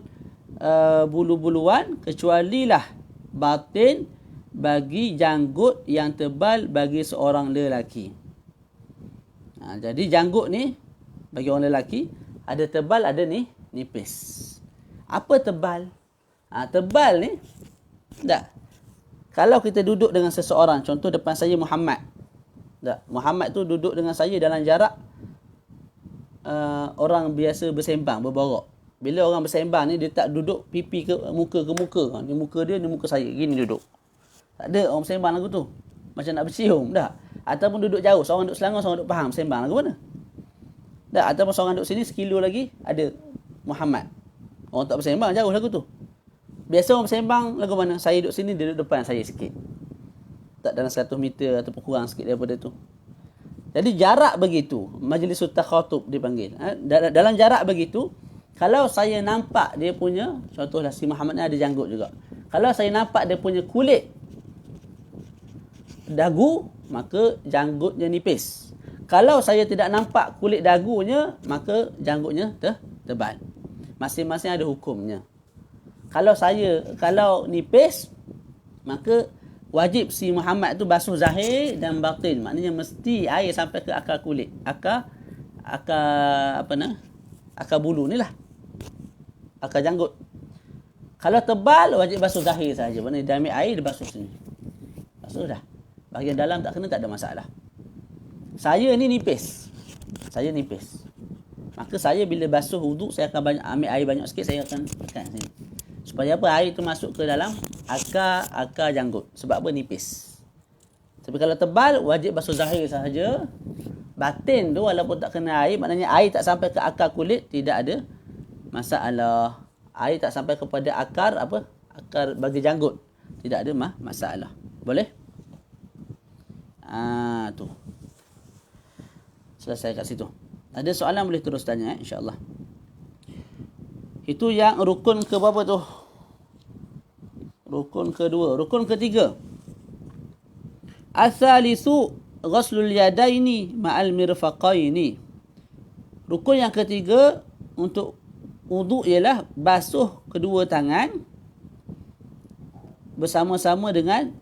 bulu-buluan, kecualilah batin bagi janggut yang tebal bagi seorang lelaki. Jadi janggut ni bagi orang lelaki ada tebal, ada nipis. Apa tebal? Tebal ni tak. Kalau kita duduk dengan seseorang, contoh depan saya Muhammad. Tak, Muhammad tu duduk dengan saya dalam jarak orang biasa bersembang, berborak. Bila orang bersembang ni, dia tak duduk pipi ke muka. Ni muka dia, ni muka saya. Gini duduk. Tak ada orang bersembang lagu tu. Macam nak bercium, dah. Ataupun duduk jauh. Seorang duduk Selangor, seorang duduk Pahang. Bersembang lagu mana? Tak, ataupun seorang duduk sini, sekilo lagi, ada Muhammad. Orang tak bersembang, jauh lagu tu. Biasa orang bersembang lagu mana? Saya duduk sini, dia duduk depan saya sikit. Tak dalam 100 meter ataupun kurang sikit daripada tu. Jadi jarak begitu, majlisul takhatub dipanggil. Dalam jarak begitu, kalau saya nampak dia punya, contohlah si Muhammad ni ada janggut juga. Kalau saya nampak dia punya kulit dagu, maka janggutnya nipis. Kalau saya tidak nampak kulit dagunya, maka janggutnya tebal. Masing-masing ada hukumnya. Kalau nipis, maka wajib si Muhammad tu basuh zahir dan batin. Maknanya mesti air sampai ke akar kulit. Akar bulu ni lah. Akar janggut. Kalau tebal, wajib basuh zahir saja. Maknanya dia ambil air, dia basuh sini. Basuh dah. Bahagian dalam tak kena, tak ada masalah. Saya ni nipis. Maka saya bila basuh wuduk, saya akan ambil air banyak sikit, saya akan tekan sini. Supaya apa? Air tu masuk ke dalam akar janggut. Sebab apa? Nipis. Tapi kalau tebal, wajib basuh zahir sahaja. Batin tu walaupun tak kena air, maknanya air tak sampai ke akar kulit, tidak ada masalah. Air tak sampai kepada akar bagi janggut, tidak ada masalah. Boleh? Tu. Selesai kat situ. Ada soalan boleh terus tanya, insya-Allah. Itu yang rukun ke berapa tu? Rukun kedua. Rukun ketiga. As-salisu ghuslul yadaini ma'al mirfaqaini. Rukun yang ketiga untuk wuduk ialah basuh kedua tangan bersama-sama dengan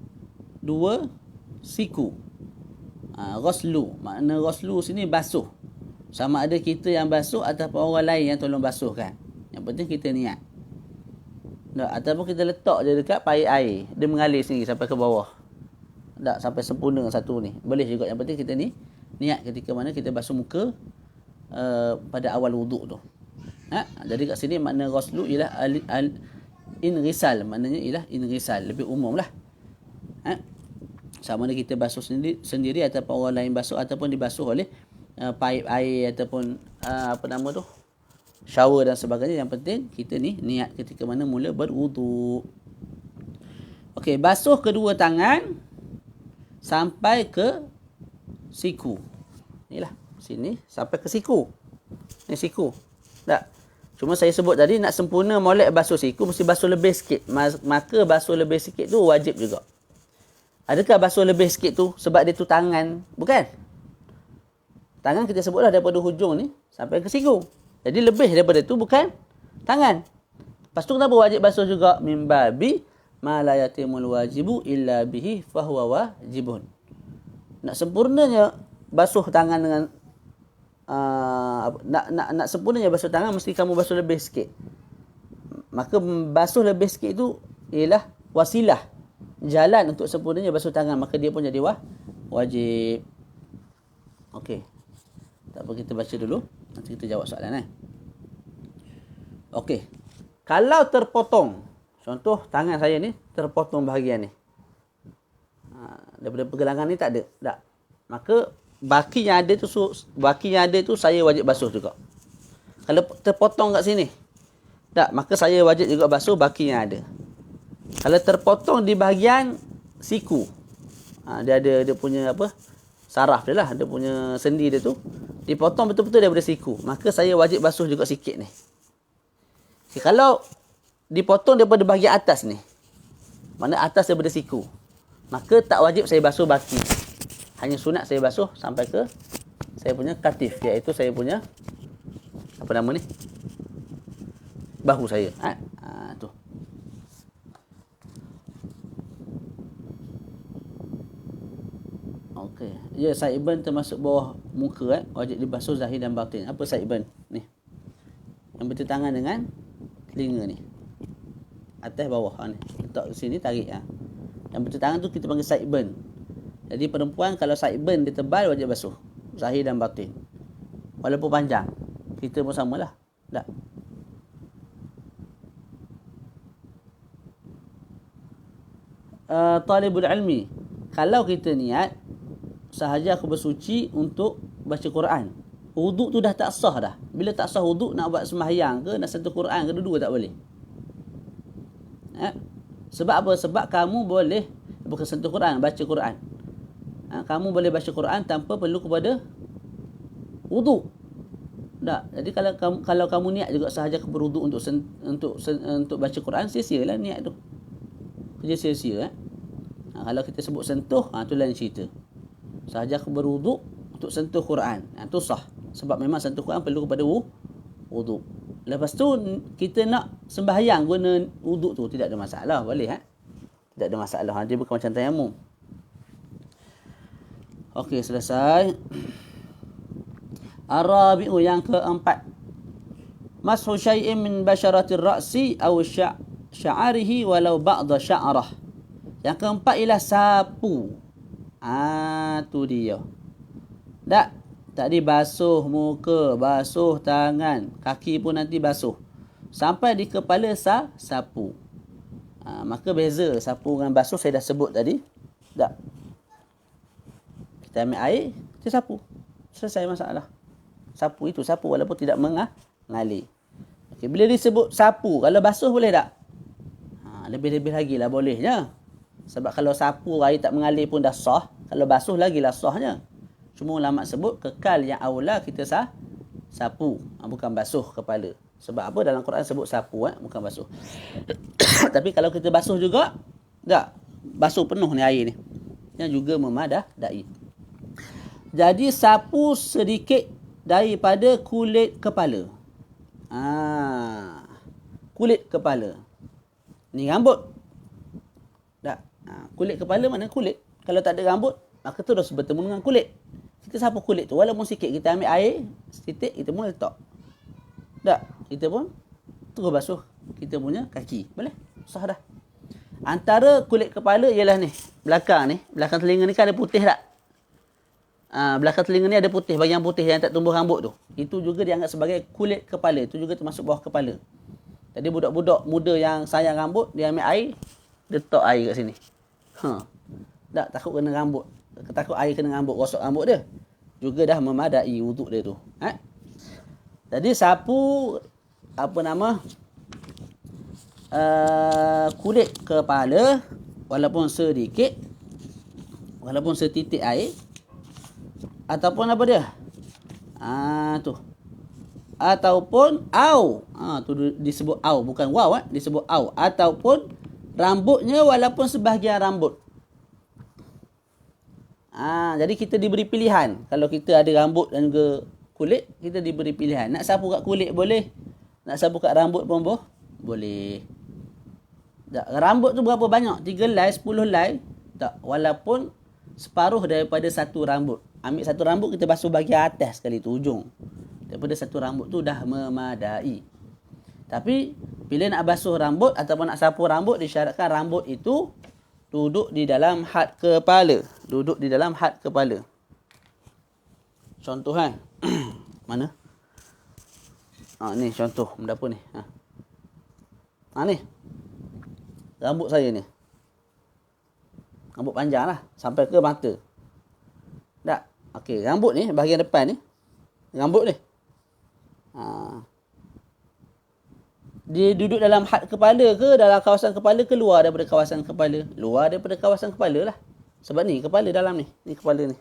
2 siku. Ghuslu. Makna ghuslu sini basuh. Sama ada kita yang basuh ataupun orang lain yang tolong basuhkan. Yang penting kita niat. Tak, ataupun kita letak je dekat paip air. Dia mengalir sendiri sampai ke bawah. Tak, sampai sempurna satu ni. Boleh juga. Yang penting kita niat ketika mana kita basuh muka pada awal wuduk tu. Jadi kat sini makna ghuslu ialah inrisal. Maknanya ialah inrisal. Lebih umum lah. Sama ada kita basuh sendiri ataupun orang lain basuh ataupun dibasuh oleh paip air ataupun shower dan sebagainya. Yang penting kita ni niat ketika mana mula berwuduk. Okey, basuh kedua tangan sampai ke siku. Inilah sini sampai ke siku. Ni siku. Tak. Cuma saya sebut tadi nak sempurna molek basuh siku mesti basuh lebih sikit. Maka basuh lebih sikit tu wajib juga. Adakah basuh lebih sikit tu sebab dia tu tangan? Bukan. Tangan kita sebutlah daripada hujung ni sampai ke siku. Jadi lebih daripada tu bukan tangan. Lepas tu kenapa wajib basuh juga? Mimbabi ma la yatimul wajibu illa bihi fahuwa wajibun. Nak sempurnanya basuh tangan dengan nak sempurnanya basuh tangan mesti kamu basuh lebih sikit. Maka basuh lebih sikit itu ialah wasilah jalan untuk sempurnanya basuh tangan, maka dia pun jadi wajib. Okey. Tak apa, kita baca dulu, nanti kita jawab soalan. Okey. Kalau terpotong, contoh tangan saya ni terpotong bahagian ni. Daripada pergelangan ni tak ada. Tak. Maka baki yang ada tu saya wajib basuh juga. Kalau terpotong kat sini, tak, maka saya wajib juga basuh baki yang ada. Kalau terpotong di bahagian siku, dia ada dia punya apa? Saraf dia lah, dia punya sendi dia tu dipotong betul-betul daripada siku, maka saya wajib basuh juga sikit ni. Okay, kalau dipotong daripada bahagian atas ni, mana atas daripada siku, maka tak wajib saya basuh baki. Hanya sunat saya basuh sampai ke saya punya katif, iaitu saya punya apa nama ni? Bahu saya. Tu. Okey. Ya, saiban termasuk bawah muka wajib dibasuh zahir dan batin. Apa saiban? Ni. Yang bertentangan dengan telinga ni. Atas bawah ni. Letak sini tarik Yang bertentangan tu kita panggil saiban. Jadi perempuan kalau saiban dia tebal wajib basuh zahir dan batin. Walaupun panjang. Kita pun samalah. Tak. Talibul ilmi, kalau kita niat sahaja aku bersuci untuk baca Quran, wuduk tu dah tak sah dah. Bila tak sah wuduk, nak buat sembahyang ke, nak sentuh Quran ke, dua-dua tak boleh. Sebab apa? Sebab kamu boleh, bukan sentuh Quran, baca Quran. Kamu boleh baca Quran tanpa perlu kepada wuduk. Tak. Jadi kalau kamu niat juga sahaja aku berwuduk untuk baca Quran, sia-sialah niat tu. Kerja sia-sia. Kalau kita sebut sentuh, tu lain cerita. Sahaja aku berwuduk untuk sentuh Quran, tu sah. Sebab memang sentuh Quran perlu kepada wuduk. Lepas tu kita nak sembahyang guna wuduk tu, tidak ada masalah, boleh. Tidak ada masalah. Dia bukan macam tayamum. Okey, selesai. Arabi'u, yang keempat. Mashu syai'in min basyaratir ra'si aw sya'arihi walau ba'da sya'rah. Yang keempat ialah sapu. Tu dia. Tadi basuh muka, basuh tangan, kaki pun nanti basuh. Sampai di kepala sapu. Maka beza sapu dengan basuh saya dah sebut tadi. Tak. Kita ambil air, kita sapu. Selesai masalah. Sapu itu sapu walaupun tidak mengalir. Okay, bila disebut sapu, kalau basuh boleh tak? Lebih-lebih lagi lah bolehnya. Sebab kalau sapu air tak mengalir pun dah sah. Kalau basuh lagilah sahnya. Cuma ulama sebut kekal yang aula kita sapu. Bukan basuh kepala. Sebab apa? Dalam Quran sebut sapu, bukan basuh. Tapi kalau kita basuh juga, tak. Basuh penuh ni air ni. Yang juga memadai. Jadi sapu sedikit daripada kulit kepala. Kulit kepala. Ni rambut. Tak. Kulit kepala mana kulit? Kalau tak ada rambut, maka terus bertemu dengan kulit. Kita sapu kulit tu. Walaupun sikit, kita ambil air, setitik, kita pun letak. Tak. Kita pun terus basuh kita punya kaki. Boleh? Sah dah. Antara kulit kepala ialah ni. Belakang ni. Belakang telinga ni kan ada putih tak? Belakang telinga ni ada putih. Bahagian putih yang tak tumbuh rambut tu. Itu juga dianggap sebagai kulit kepala. Itu juga termasuk bawah kepala. Jadi budak-budak muda yang sayang rambut, dia ambil air, dia letak air kat sini. Tak, takut kena rambut. Takut air kena rambut, rosok rambut dia. Juga dah memadai wuduk dia tu. Jadi sapu apa nama, kulit kepala walaupun sedikit, walaupun setitik air, ataupun apa dia, tu, ataupun au, tu disebut au, bukan waw, disebut au, ataupun rambutnya walaupun sebahagian rambut. Jadi kita diberi pilihan. Kalau kita ada rambut dan juga kulit, kita diberi pilihan. Nak sapu kat kulit boleh, nak sapu kat rambut pun boleh. Tak, rambut tu berapa banyak? 3 helai, 10 helai? Tak, walaupun separuh daripada satu rambut. Ambil satu rambut, kita basuh bahagian atas sekali tu, ujung. Daripada satu rambut tu dah memadai. Tapi bila nak basuh rambut ataupun nak sapu rambut, disyaratkan rambut itu duduk di dalam had kepala. Duduk di dalam had kepala. Contoh mana? Ni contoh dapur ni. Ni. Rambut saya ni. Rambut panjang lah. Sampai ke mata. Tak? Okey, rambut ni, bahagian depan ni. Rambut ni. Dia duduk dalam had kepala ke, dalam kawasan kepala ke, luar daripada kawasan kepala? Luar daripada kawasan kepala lah. Sebab ni kepala dalam ni. Ni kepala ni.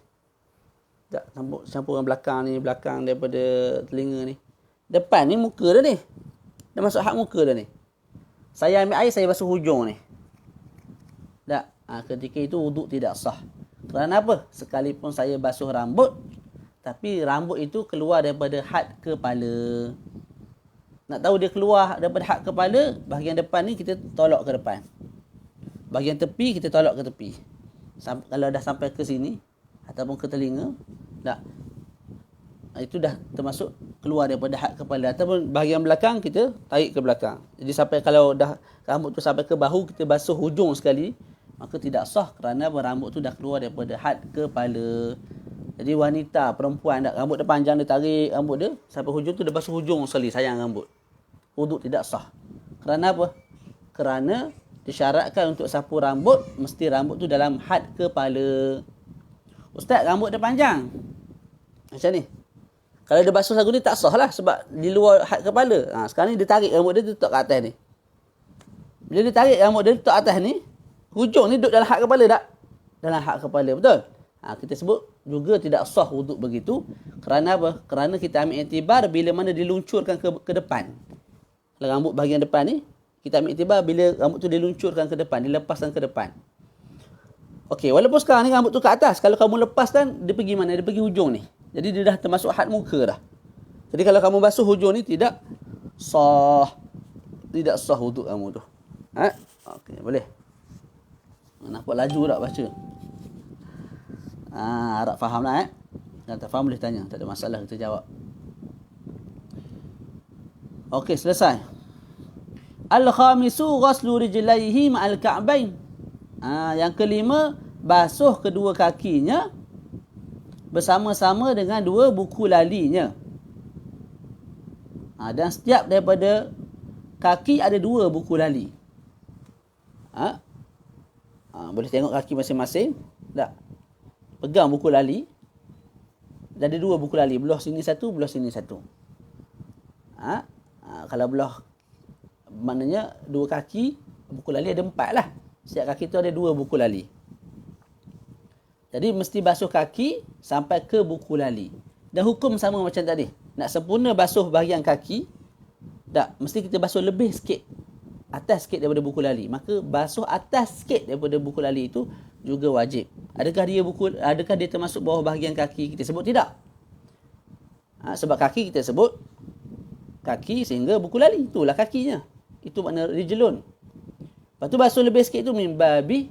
Tak, campuran belakang ni, belakang daripada telinga ni. Depan ni muka dah ni. Dah masuk had muka dah ni. Saya ambil air, saya basuh hujung ni. Tak, ketika itu wuduk tidak sah. Kerana apa? Sekalipun saya basuh rambut, tapi rambut itu keluar daripada had kepala. Nak tahu dia keluar daripada had kepala, bahagian depan ni kita tolak ke depan. Bahagian tepi kita tolak ke tepi. Kalau dah sampai ke sini ataupun ke telinga, tak, itu dah termasuk keluar daripada had kepala. Ataupun bahagian belakang kita tarik ke belakang. Jadi sampai kalau dah rambut tu sampai ke bahu, kita basuh hujung sekali, maka tidak sah kerana rambut tu dah keluar daripada had kepala. Jadi wanita, perempuan, rambut dia panjang, dia tarik rambut dia sampai hujung tu, dia basuh hujung sekali, sayang rambut. Wuduk tidak sah. Kerana apa? Kerana disyaratkan untuk sapu rambut, mesti rambut tu dalam had kepala. Ustaz, rambut dia panjang. Macam ni. Kalau dia basuh lagu ni tak sah lah, sebab di luar had kepala. Sekarang ni dia tarik rambut dia, dia letak kat atas ni. Bila dia tarik rambut dia letak atas ni, hujung ni duduk dalam had kepala tak? Dalam had kepala, betul? Kita sebut juga tidak sah wuduk begitu. Kerana apa? Kerana kita ambil iktibar bila mana diluncurkan ke depan. Kalau rambut bahagian depan ni, kita ambil iktibar bila rambut tu diluncurkan ke depan, dilepaskan ke depan. Okey, walaupun sekarang ni rambut tu ke atas, kalau kamu lepaskan, dia pergi mana? Dia pergi hujung ni. Jadi dia dah termasuk had muka dah. Jadi kalau kamu basuh hujung ni, tidak sah. Tidak sah wuduk kamu tu. Okey, boleh. Nampak laju tak baca? Harap faham lah. Kalau tak faham boleh tanya. Tak ada masalah, kita jawab. Okey, selesai. Al-khamisu ghaslu rijlaihi ma'al ka'bain. Yang kelima, basuh kedua kakinya bersama-sama dengan dua buku lalinya. Dan setiap daripada kaki ada dua buku lali. Boleh tengok kaki masing-masing. Tak? Pegang buku lali. Dan ada dua buku lali. Belah sini satu, belah sini satu. Kalau belah, maknanya dua kaki, buku lali ada 4 lah. Setiap kaki tu ada 2 buku lali. Jadi mesti basuh kaki sampai ke buku lali. Dan hukum sama macam tadi. Nak sempurna basuh bahagian kaki, tak, mesti kita basuh lebih sikit. Atas sikit daripada buku lali. Maka basuh atas sikit daripada buku lali itu juga wajib. Adakah dia termasuk bawah bahagian kaki? Kita sebut tidak. Sebab kaki kita sebut kaki sehingga buku lali. Itulah kakinya. Itu makna rijlun. Lepas tu basuh lebih sikit tu min babi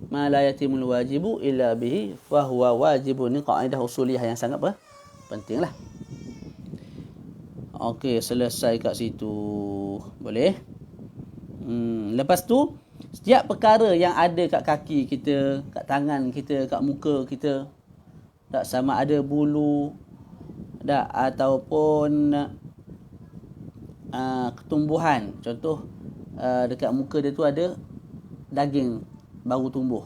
ma la yatimul wajibu illa bihi fa huwa wajibun. Ni kaedah usuliyah yang sangat pentinglah. Okey, selesai kat situ. Boleh? Lepas tu setiap perkara yang ada kat kaki kita, kat tangan kita, kat muka kita, tak, sama ada bulu tak, ataupun ketumbuhan. Contoh, dekat muka dia tu ada daging baru tumbuh.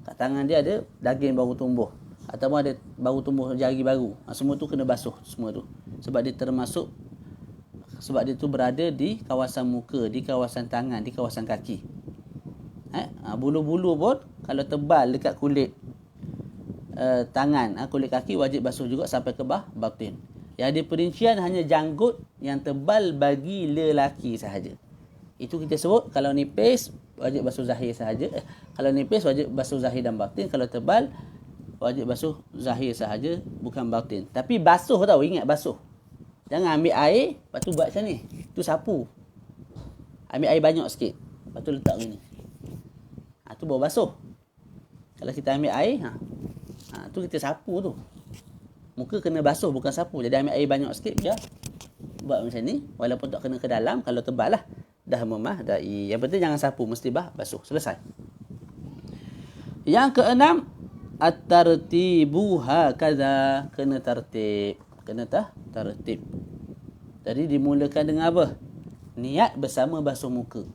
Kat tangan dia ada daging baru tumbuh. Ataupun ada baru tumbuh jari baru. Semua tu kena basuh semua tu. Sebab dia termasuk Sebab dia tu berada di kawasan muka, di kawasan tangan, di kawasan kaki. Bulu-bulu pun kalau tebal dekat kulit tangan, kulit kaki wajib basuh juga sampai ke batin. Yang ada perincian hanya janggut yang tebal bagi lelaki sahaja. Itu kita sebut kalau nipis wajib basuh zahir sahaja. Kalau nipis wajib basuh zahir dan batin. Kalau tebal wajib basuh zahir sahaja, bukan batin. Tapi basuh tau, ingat basuh. Jangan ambil air, lepas tu buat macam ni. Tu sapu. Ambil air banyak sikit. Lepas tu letak gini. Tu baru basuh. Kalau kita ambil air, tu kita sapu tu. Muka kena basuh, bukan sapu. Jadi ambil air banyak sikit, biar buat macam ni. Walaupun tak kena ke dalam, kalau tebal lah. Dah memadai. Yang penting jangan sapu, mesti basuh. Selesai. Yang keenam, at-tartibu hakaza. Kena tertib. Kena tertib. Jadi dimulakan dengan apa? Niat bersama basuh muka.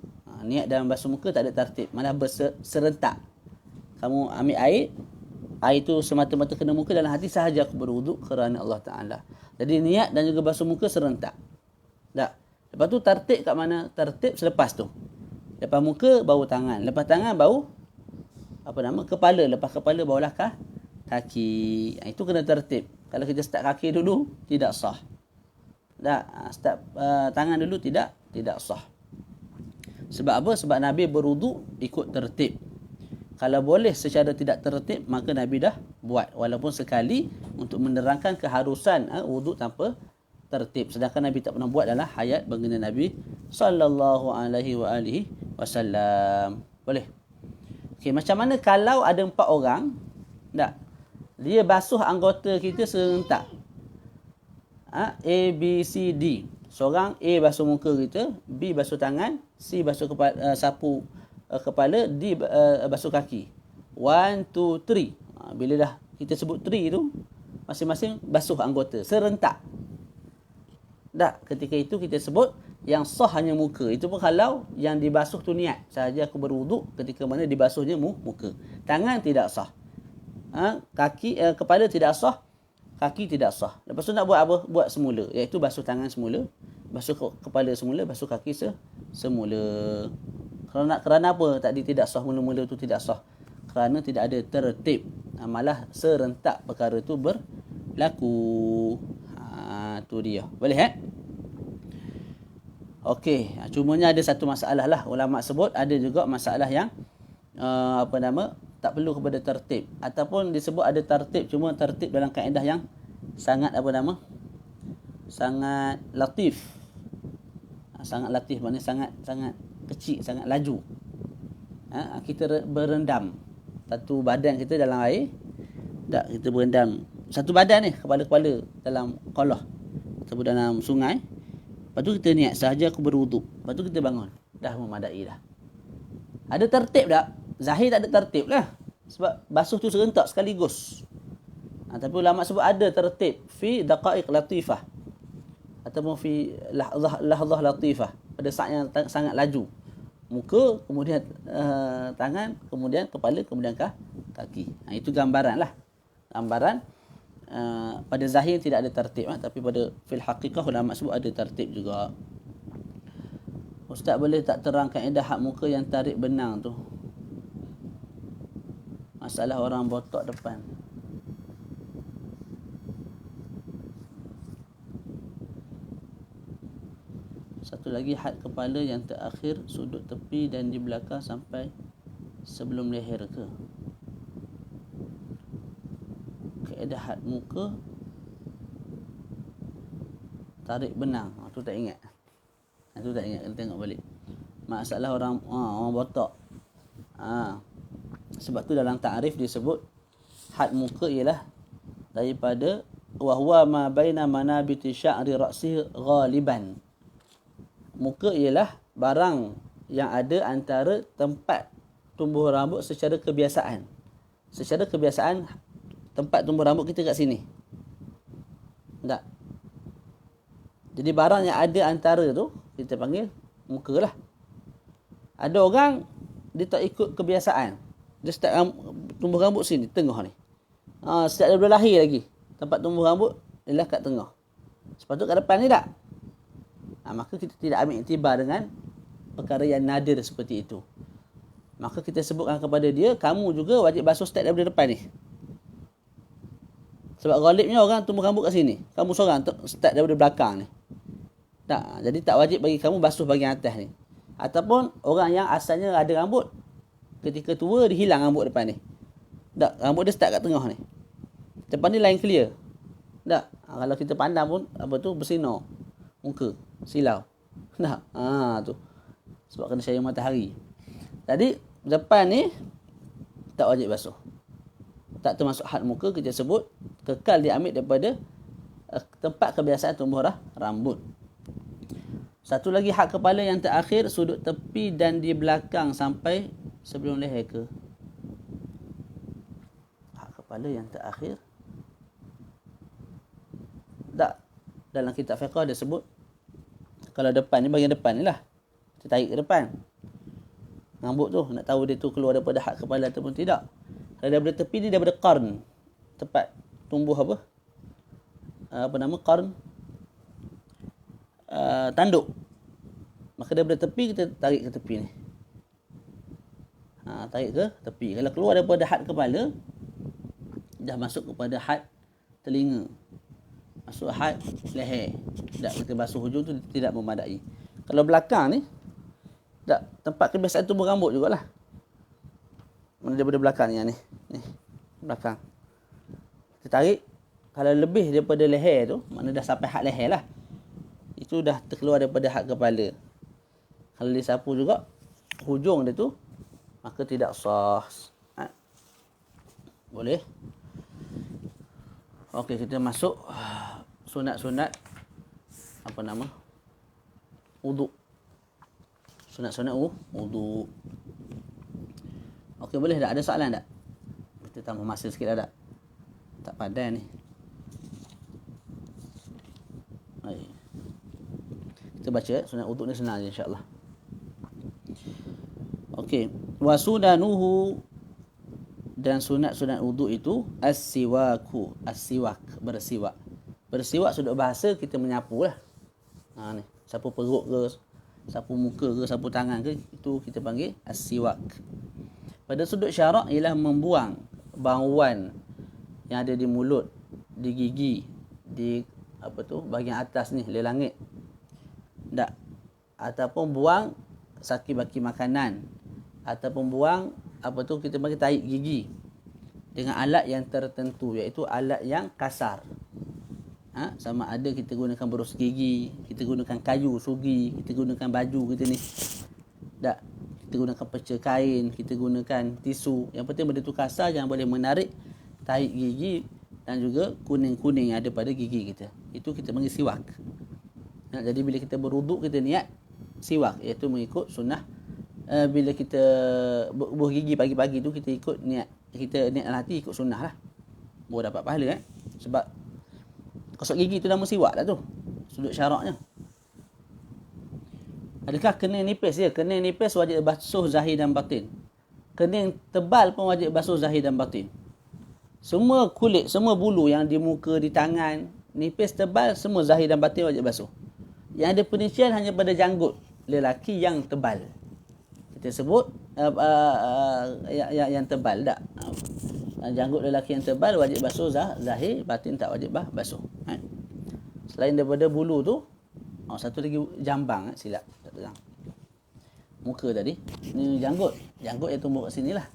Niat dalam basuh muka tak ada tertib. Malah serentak. Kamu ambil air tu semata-mata kena muka, dalam hati sahaja aku berwuduk kerana Allah Ta'ala. Jadi niat dan juga basuh muka serentak. Tak. Lepas tu tertib kat mana? Tertib selepas tu. Lepas muka, baru tangan. Lepas tangan, baru kepala. Lepas kepala, barulah kaki. Itu kena tertib. Kalau kita start kaki dulu, tidak sah. Tak. Start tangan dulu, tidak sah. Sebab apa? Sebab Nabi berwuduk ikut tertib. Kalau boleh secara tidak tertib, maka Nabi dah buat. Walaupun sekali untuk menerangkan keharusan wuduk tanpa tertib. Sedangkan Nabi tak pernah buat dalam hayat baginda Nabi sallallahu alaihi wasallam. Boleh? Okey, macam mana kalau ada 4 orang, tak? Dia basuh anggota kita serentak. A, B, C, D. Seorang A basuh muka kita, B basuh tangan, C basuh sapu kepala, D basuh kaki. 1, 2, 3. Bila dah kita sebut 3 tu, masing-masing basuh anggota serentak. Tak, ketika itu kita sebut yang sah hanya muka. Itu pun kalau yang dibasuh tu niat. Sahaja aku berwuduk ketika mana dibasuhnya muka. Tangan tidak sah. Kepala tidak sah. Kaki tidak sah. Lepas tu nak buat apa? Buat semula. Iaitu basuh tangan semula. Basuh kepala semula. Basuh kaki semula. Kerana apa tadi tidak sah mula-mula tu tidak sah? Kerana tidak ada tertib. Malah serentak perkara tu berlaku. Tu dia. Boleh Okey, cumanya ada satu masalah lah. Ulama sebut ada juga masalah yang tak perlu kepada tertib, ataupun disebut ada tertib, cuma tertib dalam kaedah yang sangat sangat latif. Sangat latif maknanya sangat kecil, sangat laju. Kita berendam satu badan kita dalam air. Tak, kita berendam satu badan ni, kepala-kepala dalam kolah atau dalam sungai. Lepas tu kita niat sahaja aku berwuduk. Lepas tu kita bangun. Dah memadai dah. Ada tertib tak? Zahir tak ada tertib lah. Sebab basuh tu serentak sekaligus. Tapi ulama sebut ada tertib. Fi daqaiq latifah. Ataupun fi lahzah latifah. Pada saat yang sangat laju. Muka, kemudian tangan, kemudian kepala, kemudian kaki. Itu gambaran lah. Gambaran. Pada zahir tidak ada tertib, tapi pada fil haqiqah ulama sebut ada tertib juga. Ustaz boleh tak terang kaedah hak muka yang tarik benang tu? Masalah orang botak depan. Satu lagi, had kepala yang terakhir sudut tepi dan di belakang sampai sebelum leher ke? Kaedah had muka tarik benang. Tu tak ingat. Tu tak ingat, kena tengok balik. Masalah orang botak. Sebab tu dalam ta'rif disebut had muka ialah daripada wa huwa ma baina manabiti sya'ri ra'si ghaliban. Muka ialah barang yang ada antara tempat tumbuh rambut secara kebiasaan. Secara kebiasaan tempat tumbuh rambut kita kat sini. Tak. Jadi barang yang ada antara tu kita panggil muka lah. Ada orang dia tak ikut kebiasaan. Dia start tumbuh rambut sini, tengah ni. Sejak daripada lahir lagi. Tempat tumbuh rambut ialah kat tengah. Sepatutnya kat depan ni tak? Maka kita tidak ambil iktibar dengan perkara yang nadir seperti itu. Maka kita sebutkan kepada dia, kamu juga wajib basuh start daripada depan ni. Sebab ghalibnya orang tumbuh rambut kat sini. Kamu seorang start daripada belakang ni. Tak, jadi tak wajib bagi kamu basuh bahagian atas ni. Ataupun orang yang asalnya ada rambut, ketika tua dia hilang rambut depan ni. Tak, rambut dia start kat tengah ni. Depan ni line clear. Tak, kalau kita pandang pun bersinar muka, silau. Tak, tu. Sebab kena cahaya matahari. Jadi depan ni tak wajib basuh. Tak termasuk had muka, kita sebut kekal diambil daripada tempat kebiasaan tumbuh rambut. Satu lagi hak kepala yang terakhir, sudut tepi dan di belakang sampai sebelum leher ke? Hak kepala yang terakhir. Tak. Dalam kitab fiqh dia sebut, kalau depan ni, bahagian depan ni lah. Kita tarik ke depan. Rambut tu, nak tahu dia tu keluar daripada hak kepala ataupun tidak. Kalau daripada tepi ni, daripada qarn. Tempat tumbuh apa? Qarn. Tanduk. Maka daripada tepi, kita tarik ke tepi ni. Tarik ke tepi. Kalau keluar daripada had kepala, dah masuk kepada had telinga. Masuk had leher. Tak, kita basuh hujung tu tidak memadai. Kalau belakang ni, tak, tempat kebiasaan tumbuh rambut jugalah. Mana daripada belakang ni, ni. Belakang. Kita tarik. Kalau lebih daripada leher tu, mana dah sampai had leher lah. Itu dah terkeluar daripada had kepala. Kalau disapu juga, hujung dia tu, maka tidak sah. Boleh? Okey, kita masuk sunat-sunat wuduk. Sunat-sunat wuduk. Okey, boleh tak? Ada soalan tak? Kita tambah masa sikit dah tak? Tak padan ni. Kita baca sunat wuduk ni senang je insya-Allah. Okey, wa sunanuhu, dan sunat-sunat wuduk itu as-siwaku, as-siwak, bersiwak. Bersiwak sudut bahasa kita menyapu lah. Ni, sapu perut ke, sapu muka ke, sapu tangan ke, itu kita panggil as-siwak. Pada sudut syarak ialah membuang bauan yang ada di mulut, di gigi, di bahagian atas ni, le langit. Tak. Ataupun buang saki-baki makanan, ataupun buang kita panggil tahi gigi dengan alat yang tertentu, iaitu alat yang kasar. Sama ada kita gunakan berus gigi, kita gunakan kayu sugi, kita gunakan baju kita ni. Tak, kita gunakan peca kain, kita gunakan tisu. Yang penting benda tu kasar, jangan boleh menarik tahi gigi dan juga kuning-kuning yang ada pada gigi kita. Itu kita panggil siwak. Jadi bila kita berwuduk, kita niat siwak, iaitu mengikut sunnah. Bila kita bubuh gigi pagi-pagi tu, kita ikut niat, kita niat hati ikut sunnah lah. Boleh dapat pahala sebab gosok gigi tu nama siwak lah tu, sudut syaraknya. Adakah kening nipis? Ya, kening nipis wajib basuh zahir dan batin. Kening tebal pun wajib basuh zahir dan batin. Semua kulit, semua bulu yang di muka, di tangan, nipis tebal, semua zahir dan batin wajib basuh. Yang ada perincian hanya pada janggut lelaki yang tebal. Kita sebut yang tebal tak? Janggut lelaki yang tebal wajib basuh zahir, batin tak wajib basuh. Selain daripada bulu tu, satu lagi jambang, silap tak terang. Muka tadi, ni janggut. Janggut yang tumbuh kat sini lah.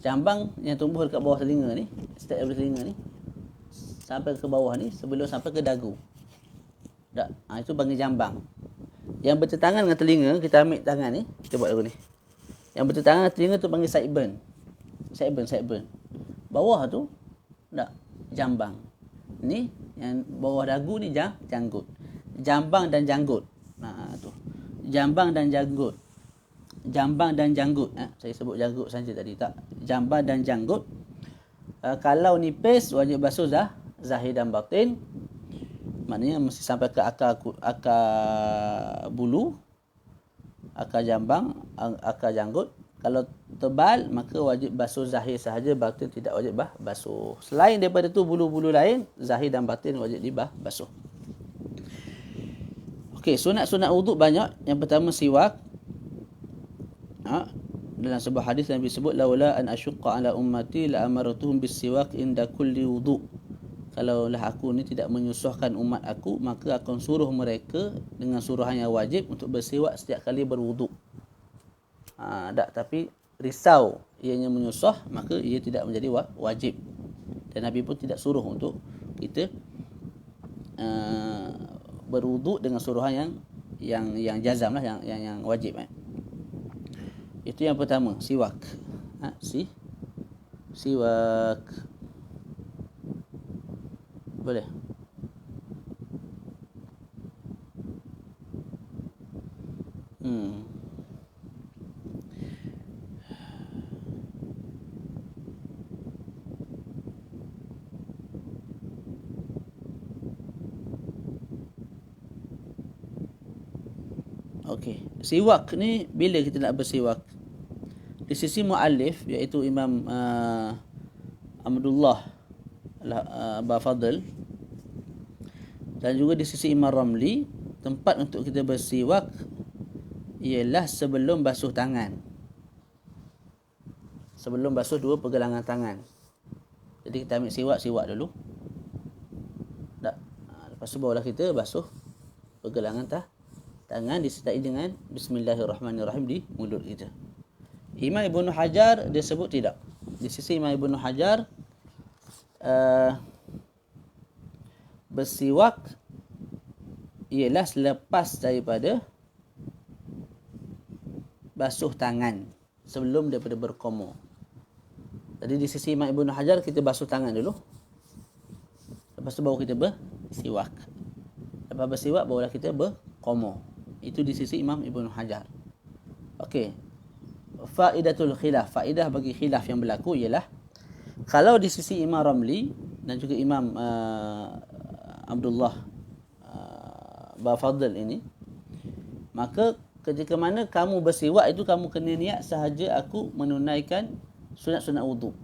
Jambang yang tumbuh dekat bawah telinga ni, start dari telinga ni sampai ke bawah ni, sebelum sampai ke dagu. Tak, itu panggil jambang. Yang bertentangan dengan telinga, kita ambil tangan ni, kita buat lagu ni. Yang bertentangan dengan telinga tu panggil sideburn. Sideburn. Bawah tu, tak, jambang. Ni, yang bawah dagu ni janggut. Jambang dan janggut. Tu. Jambang dan janggut. Jambang dan janggut. Saya sebut janggut saja tadi, tak. Jambang dan janggut. Kalau nipis, wajib basuh zahir dan batin. Maknanya mesti sampai ke akar bulu, akar jambang, akar janggut. Kalau tebal, maka wajib basuh zahir sahaja, batin tidak wajib basuh. Selain daripada tu, bulu-bulu lain, zahir dan batin wajib dibasuh. Okey, sunat-sunat wuduk banyak. Yang pertama siwak. Dalam sebuah hadis Nabi sebut, laula an asyqa ala ummati la amartuhum bis-siwak inda kulli wudu. Kalaulah aku ni tidak menyusahkan umat aku, maka akan suruh mereka dengan suruhan yang wajib untuk bersiwak setiap kali berwuduk. Tapi risau ianya menyusah, maka ia tidak menjadi wajib. Dan Nabi pun tidak suruh untuk kita berwuduk dengan suruhan yang jazam lah, yang wajib. Itu yang pertama, siwak. Siwak. Boleh. Okey, siwak ni bila kita nak bersiwak? Di sisi muallif, iaitu Imam Abdullah Bafadl, dan juga di sisi Imam Ramli, tempat untuk kita bersiwak ialah sebelum basuh tangan, sebelum basuh dua pergelangan tangan. Jadi kita ambil siwak dulu. Lepas tu barulah kita basuh pergelangan tangan, disertai dengan Bismillahirrahmanirrahim di mulut kita. Imam Ibn Hajar dia sebut tidak. Di sisi Imam Ibn Hajar, bersiwak ialah selepas daripada basuh tangan, sebelum daripada berkomor. Jadi di sisi Imam Ibn Hajar, kita basuh tangan dulu, lepas tu baru kita bersiwak. Lepas bersiwak barulah kita berkomor. Itu di sisi Imam Ibn Hajar. Okey. Faidatul khilaf, faedah bagi khilaf yang berlaku ialah, kalau di sisi Imam Ramli dan juga Imam Abdullah Bafadl ini, maka ketika mana kamu bersiwak itu, kamu kena niat sahaja aku menunaikan sunat-sunat wuduk.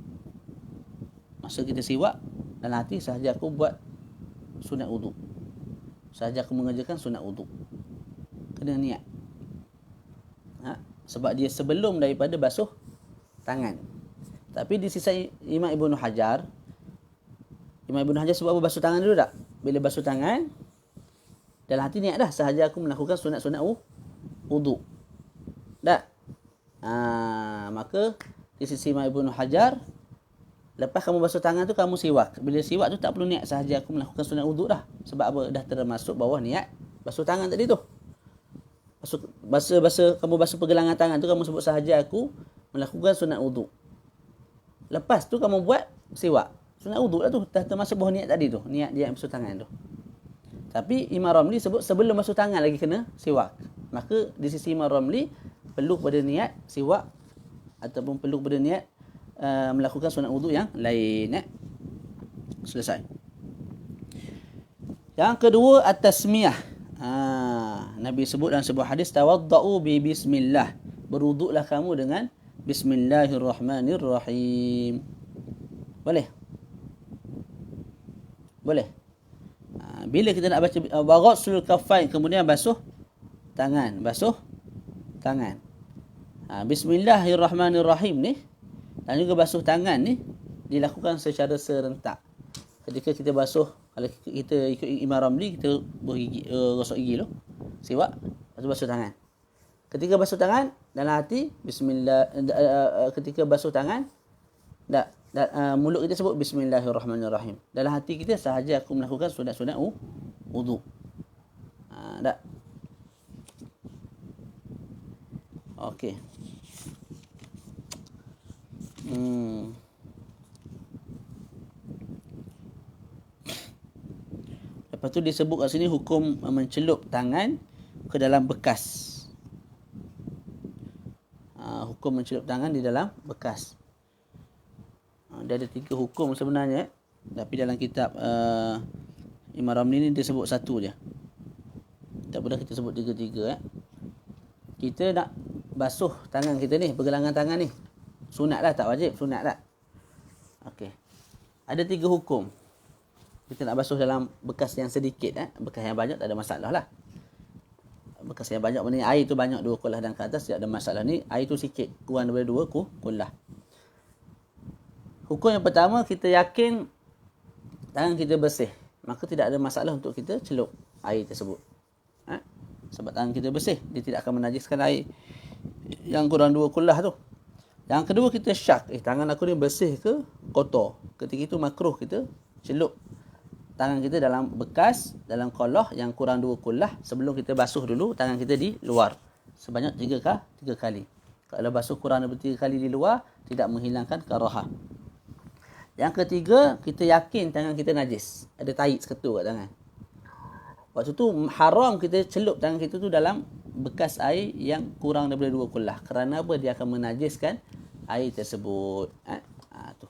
Masa kita siwak, dalam hati sahaja aku buat sunat wuduk, sahaja aku mengerjakan sunat wuduk. Kena niat. Sebab dia sebelum daripada basuh tangan. Tapi di sisi Imam Ibn Hajar, sebab apa basuh tangan dulu tak? Bila basuh tangan, dalam hati niat dah, sahaja aku melakukan sunat-sunat wuduk. Tak? Maka di sisi Imam Ibn Hajar, lepas kamu basuh tangan tu, kamu siwak. Bila siwak tu tak perlu niat, sahaja aku melakukan sunat wuduk dah. Sebab apa? Dah termasuk bawah niat basuh tangan tadi tu. Kamu basuh pergelangan tangan tu, kamu sebut sahaja aku melakukan sunat wuduk. Lepas tu kamu buat siwak. Sunat wuduk lah tu, dah termasuk bawah niat tadi tu, niat dia basuh tangan tu. Tapi Imam Ramli sebut sebelum basuh tangan lagi kena siwak. Maka di sisi Imam Ramli, perlu pada niat siwak ataupun perlu pada niat melakukan sunat wuduk yang lain. Selesai. Yang kedua, at-tasmiyah. Nabi sebut dalam sebuah hadis, tawaddau bi bismillah, berwuduklah kamu dengan Bismillahirrahmanirrahim. Boleh? Bila kita nak baca baghasul kaffain, kemudian basuh tangan. Bismillahirrahmanirrahim ni dan juga basuh tangan ni dilakukan secara serentak. Ketika kita basuh, kalau kita ikut Imam Ramli, kita gosok gigi dulu, siwak, lepas tu basuh tangan. Ketika basuh tangan, dalam hati bismillah. Ketika basuh tangan, mulut kita sebut Bismillahirrahmanirrahim. Dalam hati kita sahaja aku melakukan sunat-sunat wuduk. Tak? Okey. Lepas tu disebut kat sini hukum mencelup tangan ke dalam bekas. Hukum mencelup tangan di dalam bekas. Dia ada 3 hukum sebenarnya, tapi dalam kitab Imam Ramli ni dia sebut satu je. Tak boleh kita sebut 3-3. Kita nak basuh tangan kita ni, pergelangan tangan ni, sunat lah, tak wajib, sunat lah. Okey. Ada 3 hukum. Kita nak basuh dalam bekas yang sedikit, bekas yang banyak tak ada masalah lah. bekas yang banyak, maknanya air tu banyak 2 kullah dan ke atas tidak ada masalah. Ni air tu sikit, kurang daripada 2 kullah. Hukum yang pertama, kita yakin tangan kita bersih, maka tidak ada masalah untuk kita celup air tersebut. Sebab tangan kita bersih, dia tidak akan menajiskan air yang kurang 2 kullah tu. Yang kedua, kita syak, tangan aku ni bersih ke kotor. Ketika itu makruh kita celup tangan kita dalam bekas, dalam kolah yang kurang 2 kullah, sebelum kita basuh dulu tangan kita di luar sebanyak 3 kali. Kalau basuh kurang daripada 3 kali di luar, tidak menghilangkan karahah. Yang ketiga, kita yakin tangan kita najis, ada tahi seketul kat tangan. Waktu tu haram kita celup tangan kita tu dalam bekas air yang kurang daripada 2 kullah. Kerana apa? Dia akan menajiskan air tersebut. Tu.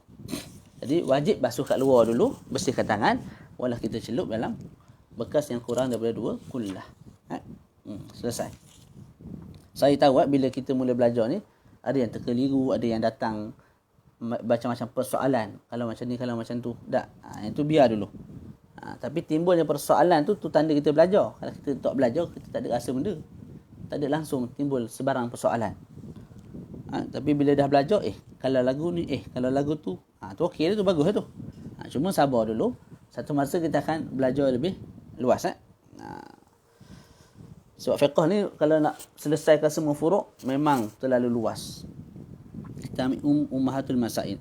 Jadi wajib basuh kat luar dulu, bersihkan tangan, walau kita celup dalam bekas yang kurang daripada 2 kullah. Selesai. Saya tahu bila kita mula belajar ni, ada yang terkeliru, ada yang datang macam-macam persoalan. Kalau macam ni, kalau macam tu. Tak. Itu biar dulu. Tapi timbulnya persoalan tu tanda kita belajar. Kalau kita tak belajar, kita tak ada rasa benda. Tak ada langsung timbul sebarang persoalan. Tapi bila dah belajar, kalau lagu ni, kalau lagu tu, tu okey tu, bagus tu. Cuma sabar dulu. Satu masa kita akan belajar lebih luas. Sebab fiqh ni kalau nak selesaikan semua furuk, memang terlalu luas. Kita ambil ummahatul masail.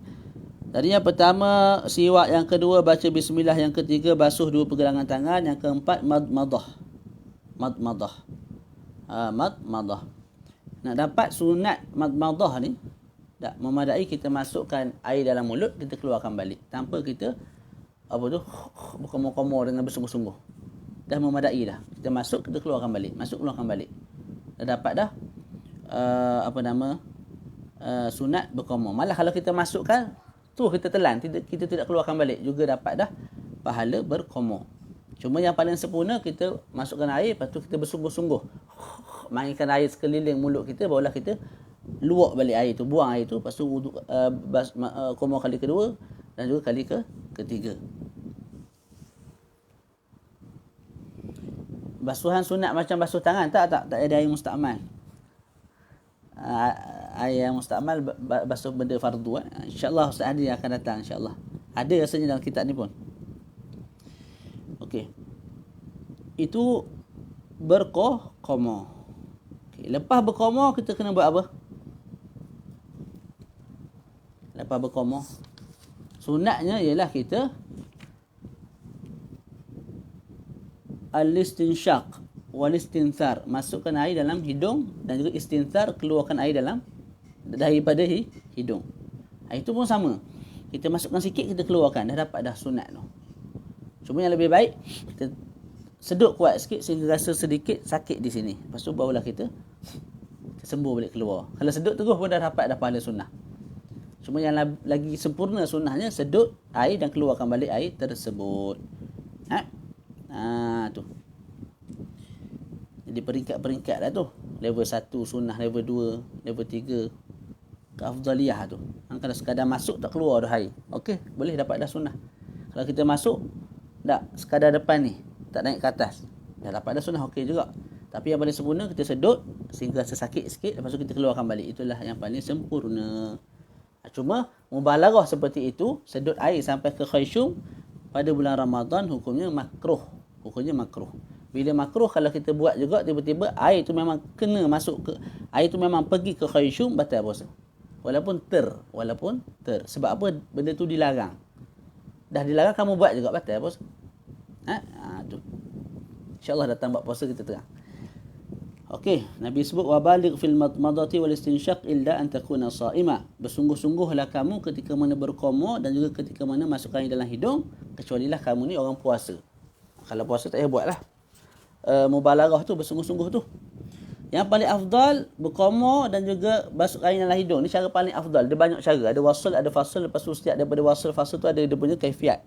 Tadi yang pertama siwak, yang kedua baca bismillah, yang ketiga basuh 2 pergelangan tangan, yang keempat madmadah. Madmadah. Nak dapat sunat madmadah ni, tak memadai kita masukkan air dalam mulut, kita keluarkan balik tanpa kita berkomor-komor dengan bersungguh-sungguh. Dah memadai dah. Kita masuk, kita keluarkan balik. Masuk, keluarkan balik. Dah dapat dah sunat berkomor. Malah kalau kita masukkan tu kita telan, kita tidak keluarkan balik, juga dapat dah pahala berkomor. Cuma yang paling sempurna, kita masukkan air, lepas tu kita bersungguh-sungguh mainkan air sekeliling mulut kita, barulah kita luak balik air tu, buang air tu, lepas tu komor kali kedua dan juga kali ketiga. Basuhan sunat macam basuh tangan tak ada air mustakmal. Air yang mustakmal basuh benda fardu. InsyaAllah Ustaz Hadi akan datang, insyaAllah. Ada rasanya dalam kitab ni pun. Okey. Itu berkomor. Okay. Lepas berkomor, kita kena buat apa? Lepas berkomor, sunatnya ialah kita al-istinsyaq wal-istinthar, masukkan air dalam hidung, dan juga istinthar, keluarkan air daripada hidung. Itu pun sama. Kita masukkan sikit, kita keluarkan, dah dapat dah sunat tu. Cuma yang lebih baik, kita sedut kuat sikit sehingga rasa sedikit sakit di sini. Lepas tu barulah kita sembur balik keluar. Kalau sedut terus pun dah dapat dah pahala sunnah. Cuma yang lagi sempurna sunnahnya, sedut air dan keluarkan balik air tersebut. Tu. Jadi peringkat-peringkat dah tu. Level 1 sunnah, level 2, level 3 keafdaliyah tu. Kalau sekadar masuk tak keluar dah air, okey, boleh dapat dah sunnah. Kalau kita masuk tak sekadar depan ni, tak naik ke atas, dah dapat dah sunnah, okey juga. Tapi yang paling sempurna, kita sedut sehingga rasa sakit sikit, lepas tu kita keluarkan balik. Itulah yang paling sempurna. Cuma mubalaghah seperti itu, sedut air sampai ke khayshum pada bulan Ramadan, hukumnya makruh. Bila makruh, kalau kita buat juga tiba-tiba air tu memang kena masuk ke, air tu memang pergi ke khayshum, batal puasa. Walaupun ter. Sebab apa? Benda tu dilarang. Dah dilarang, kamu buat juga, batal puasa. Tu. InsyaAllah datang buat puasa kita terang. Okey, Nabi sebut wabaligh fil madmadati wal istinsyaq illa an takuna sha'ima. Bersungguh-sungguhlah kamu ketika mana berkomor dan juga ketika mana masukkan air dalam hidung, kecualilah kamu ni orang puasa. Kalau puasa tak payah buatlah. Mubalaghah tu, bersungguh-sungguh tu. Yang paling afdal berkomor dan juga basuh air dalam hidung. Ni cara paling afdal. Dia banyak cara. Ada wasl, ada fasl. Lepas tu setiap daripada wasl, fasl tu ada dia punya kaifiat.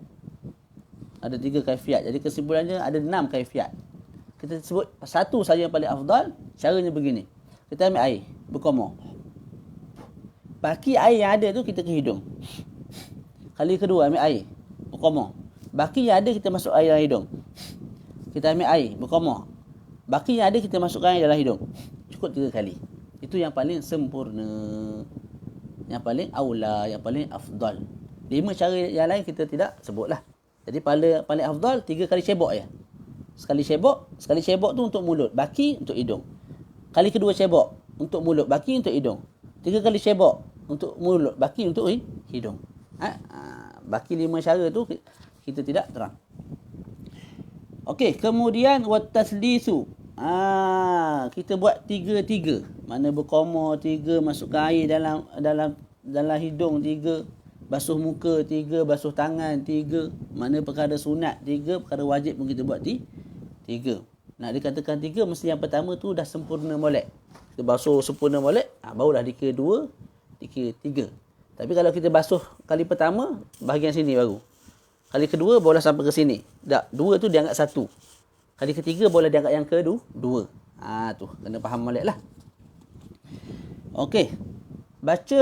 Ada 3 kaifiat. Jadi kesimpulannya ada 6 kaifiat. Kita sebut satu saja yang paling afdal. Caranya begini. Kita ambil air, berkomor. Baki air yang ada tu kita ke hidung. Kali kedua ambil air, berkomor. Baki yang ada kita masuk air dalam hidung. Kita ambil air, berkomor. Baki yang ada kita masukkan dalam hidung. Cukup 3 kali. Itu yang paling sempurna. Yang paling aula, yang paling afdal. 5 cara yang lain kita tidak sebutlah. Jadi paling afdal 3 kali cebok je. Sekali cebok tu untuk mulut, baki untuk hidung. Kali kedua cebok untuk mulut, baki untuk hidung. 3 kali cebok untuk mulut, baki untuk hidung. Baki 5 cara tu kita tidak terang. Okey, kemudian wataslisu. Kita buat 3-3. Mana berkoma 3, masukkan air dalam hidung 3, basuh muka 3, basuh tangan 3. Mana perkara sunat 3, perkara wajib pun kita buat 3. Nak dikatakan 3, mesti yang pertama tu dah sempurna molek. Kita basuh sempurna molek, barulah dikira 2, dikira 3. Tapi kalau kita basuh kali pertama, bahagian sini baru. Kali kedua boleh sampai ke sini. Tak, 2 tu dianggap 1. Kali ketiga boleh dianggap yang kedua. Tu kena faham molek lah. Okey. Baca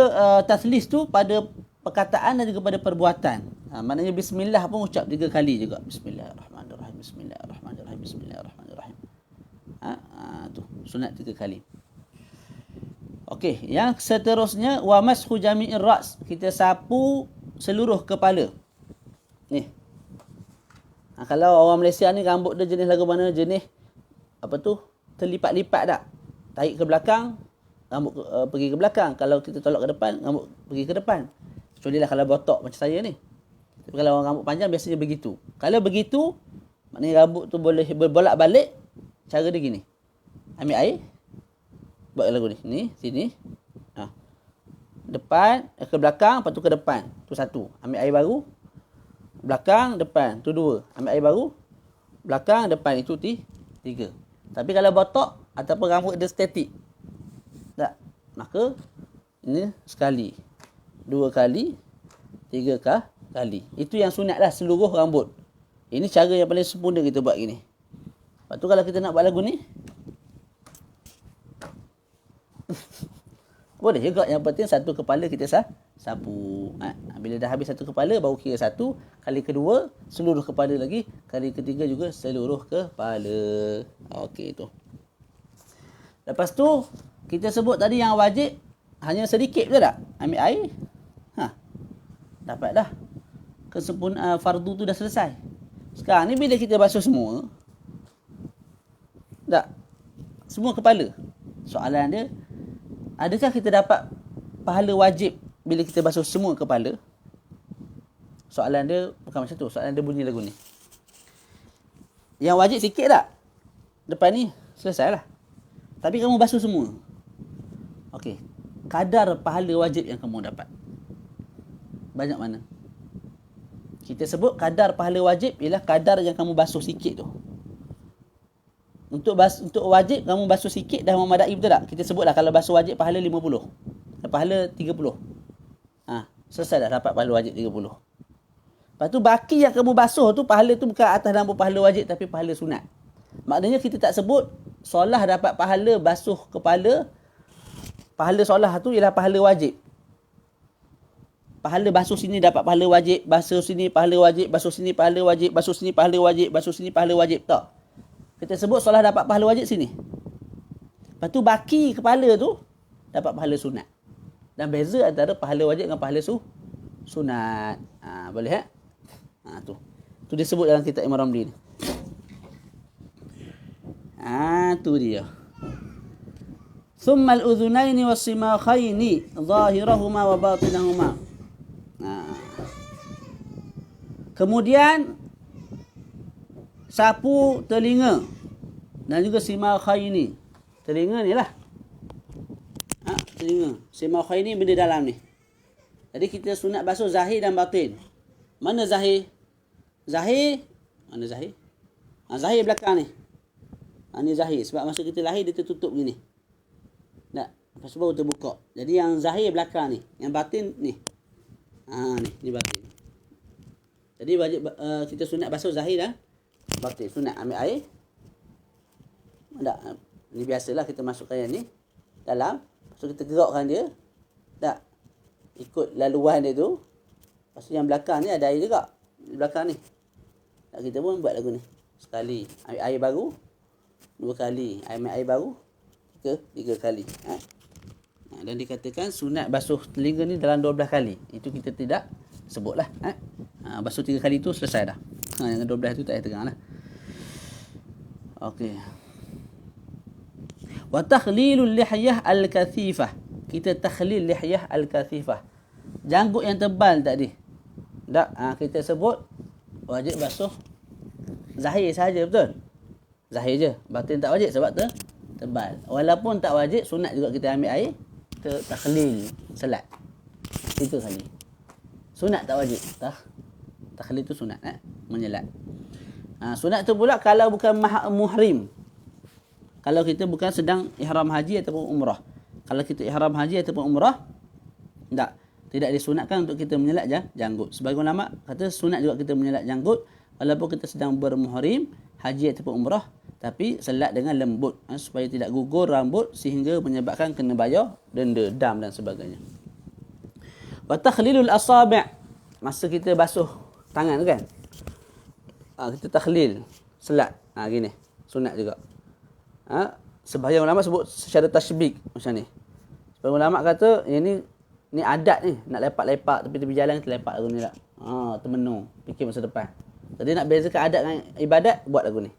taslis tu pada perkataan dan juga pada perbuatan. Maknanya bismillah pun ucap 3 kali juga. Bismillahirrahmanirrahim. Bismillahirrahmanirrahim. Bismillahirrahmanirrahim. Tu sunat 3 kali. Okey, yang seterusnya wa mashu jami'ir ra's. Kita sapu seluruh kepala. Ni. Kalau orang Malaysia ni rambut dia jenis lagu mana? Jenis terlipat-lipat tak? Tarik ke belakang, rambut pergi ke belakang. Kalau kita tolak ke depan, rambut pergi ke depan. Kecuali lah kalau botok macam saya ni. Tapi kalau orang rambut panjang biasanya begitu. Kalau begitu, maknanya rambut tu boleh berbolak-balik. Cara dia gini. Ambil air. Buat lagu ni. Ni, sini. Depan, ke belakang, lepas tu ke depan. Tu 1. Ambil air baru. Belakang, depan. Tu 2. Ambil air baru. Belakang, depan. Itu 3. Tapi kalau botok ataupun rambut dia statik. Tak. Maka ini sekali. 2 kali. 3 kali. Itu yang sunat lah seluruh rambut. Ini cara yang paling sempurna kita buat gini. Lepas tu kalau kita nak buat lagu ni. Boleh juga. Yang penting satu kepala kita sapu. Bila dah habis satu kepala, baru kira 1. Kali kedua, seluruh kepala lagi. Kali ketiga juga seluruh kepala. Okey, tu. Lepas tu, kita sebut tadi yang wajib, hanya sedikit je tak? Ambil air. Dapat dah. Kesempurnaan fardu tu dah selesai. Sekarang ni bila kita basuh semua, tak? Semua kepala. Soalan dia, adakah kita dapat pahala wajib bila kita basuh semua kepala? Soalan dia bukan macam tu. Soalan dia bunyi lagu ni. Yang wajib sikit tak? Depan ni selesai lah. Tapi kamu basuh semua. Okey. Kadar pahala wajib yang kamu dapat banyak mana? Kita sebut kadar pahala wajib ialah kadar yang kamu basuh sikit tu. Untuk wajib kamu basuh sikit dah memadai, betul tak? Kita sebutlah kalau basuh wajib pahala 50. Pahala 30. Selesai dah dapat pahala wajib 30. Lepas tu baki yang kamu basuh tu, pahala tu bukan atas nama pahala wajib tapi pahala sunat. Maknanya kita tak sebut solah dapat pahala basuh kepala. Pahala solah tu ialah pahala wajib. Pahala basuh sini dapat pahala wajib, basuh sini pahala wajib, basuh sini pahala wajib, basuh sini pahala wajib, basuh sini pahala wajib. Tak. Kita sebut solah dapat pahala wajib sini. Lepas tu baki kepala tu dapat pahala sunat. Dan beza antara pahala wajib dengan pahala sunat. Boleh tu. Tu disebut dalam kitab Imam Ramli ni. Tu dia. Thumma al-udhunaini was-simakhaini zahirahuma wa batinahuma. Kemudian sapu telinga dan juga simakhaini. Telinga ni lah. Telinga. Simakhaini benda dalam ni. Jadi kita sunat basuh zahir dan batin. Mana zahir? Zahir. Mana zahir? Zahir belakang ni. Ni zahir. Sebab masa kita lahir dia tertutup gini. Tak. Lepas tu baru terbuka. Jadi yang zahir belakang ni. Yang batin ni. Ni batin. Jadi wajib kita sunat basuh zahir dan batin. Sunat ambil air. Tak. Ni biasalah kita masukkan yang ni dalam. Lepas tu kita gerakkan dia. Tak. Ikut laluan dia tu. Lepas tu yang belakang ni ada air juga. Di belakang ni. Tak, kita pun buat lagu ni. Sekali. Ambil air baru. 2 kali. Ambil air baru ke 3 kali. Dan dikatakan sunat basuh telinga ni dalam 12 kali. Itu kita tidak sebutlah. Basuh 3 kali tu selesai dah. Yang 12 tu tak payah tegang lah. Okey. Wa takhlilul lihyah al-kathifah. Kita takhlil lihyah al-kathifah. Janggut yang tebal tadi. Tak, kita sebut wajib basuh zahir saja, betul? Zahir je. Batin tak wajib sebab tebal. Walaupun tak wajib, sunat juga kita ambil air, kita takhlil selat 3 kali. Sunat tak wajib. Takhlil tu sunat, menyelat. Sunat tu pula kalau bukan muhrim. Kalau kita bukan sedang ihram haji ataupun umrah. Kalau kita ihram haji ataupun umrah, tidak disunatkan untuk kita menyelat janggut. Sebagai ulama kata sunat juga kita menyelat janggut walaupun kita sedang bermuhrim haji ataupun umrah, tapi selat dengan lembut supaya tidak gugur rambut sehingga menyebabkan kena bayar denda, dam dan sebagainya. Wa takhlilul asabi', masa kita basuh tangan kan, kita takhlil selat gini, sunat juga. Sebahagian ulama sebut secara tasybik macam ni. Sebahagian ulama kata ini adat ni, nak lepak-lepak tepi-tepi jalan kita lepak lagu ni lah. Termenung, fikir masa depan. Jadi nak bezakan adat dengan ibadat, buat lagu ni.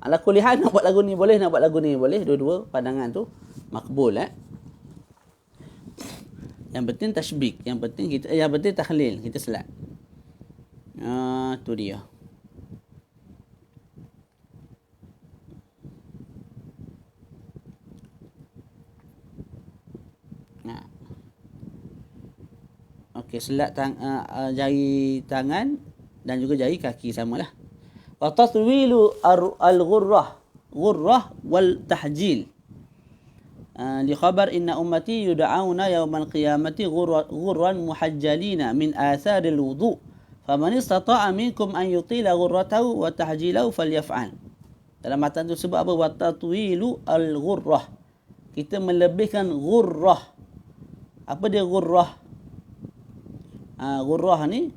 Ala kulihan nak buat lagu ni boleh, nak buat lagu ni boleh. Dua-dua pandangan tu makbul. Yang penting tasybik, yang penting takhlil, kita selat. Tu dia. Okey, selat jari tangan dan juga jari kaki samalah. Wa tatwilu al-ghurrah wal tahjil. Li khabar inna ummati yud'auna yawmal qiyamati ghurran muhajjalina min atharil wudu. Faman istata'a minkum an yutila ghurratahu wa tahjilahu falyaf'al. Dalam matan tu sebut apa? Wa tatwilu al-ghurrah. Kita melebihkan ghurrah. Apa dia ghurrah? Ghurrah ni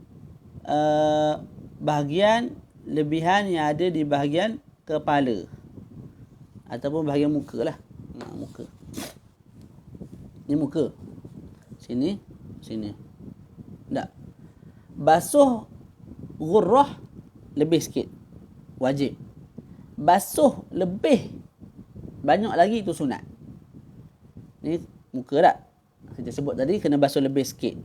bahagian lebihan yang ada di bahagian kepala ataupun bahagian muka lah. Muka. Ni muka. Sini. Tak. Basuh ghurrah lebih sikit. Wajib. Basuh lebih banyak lagi itu sunat. Ni muka tak? Kita sebut tadi kena basuh lebih sikit.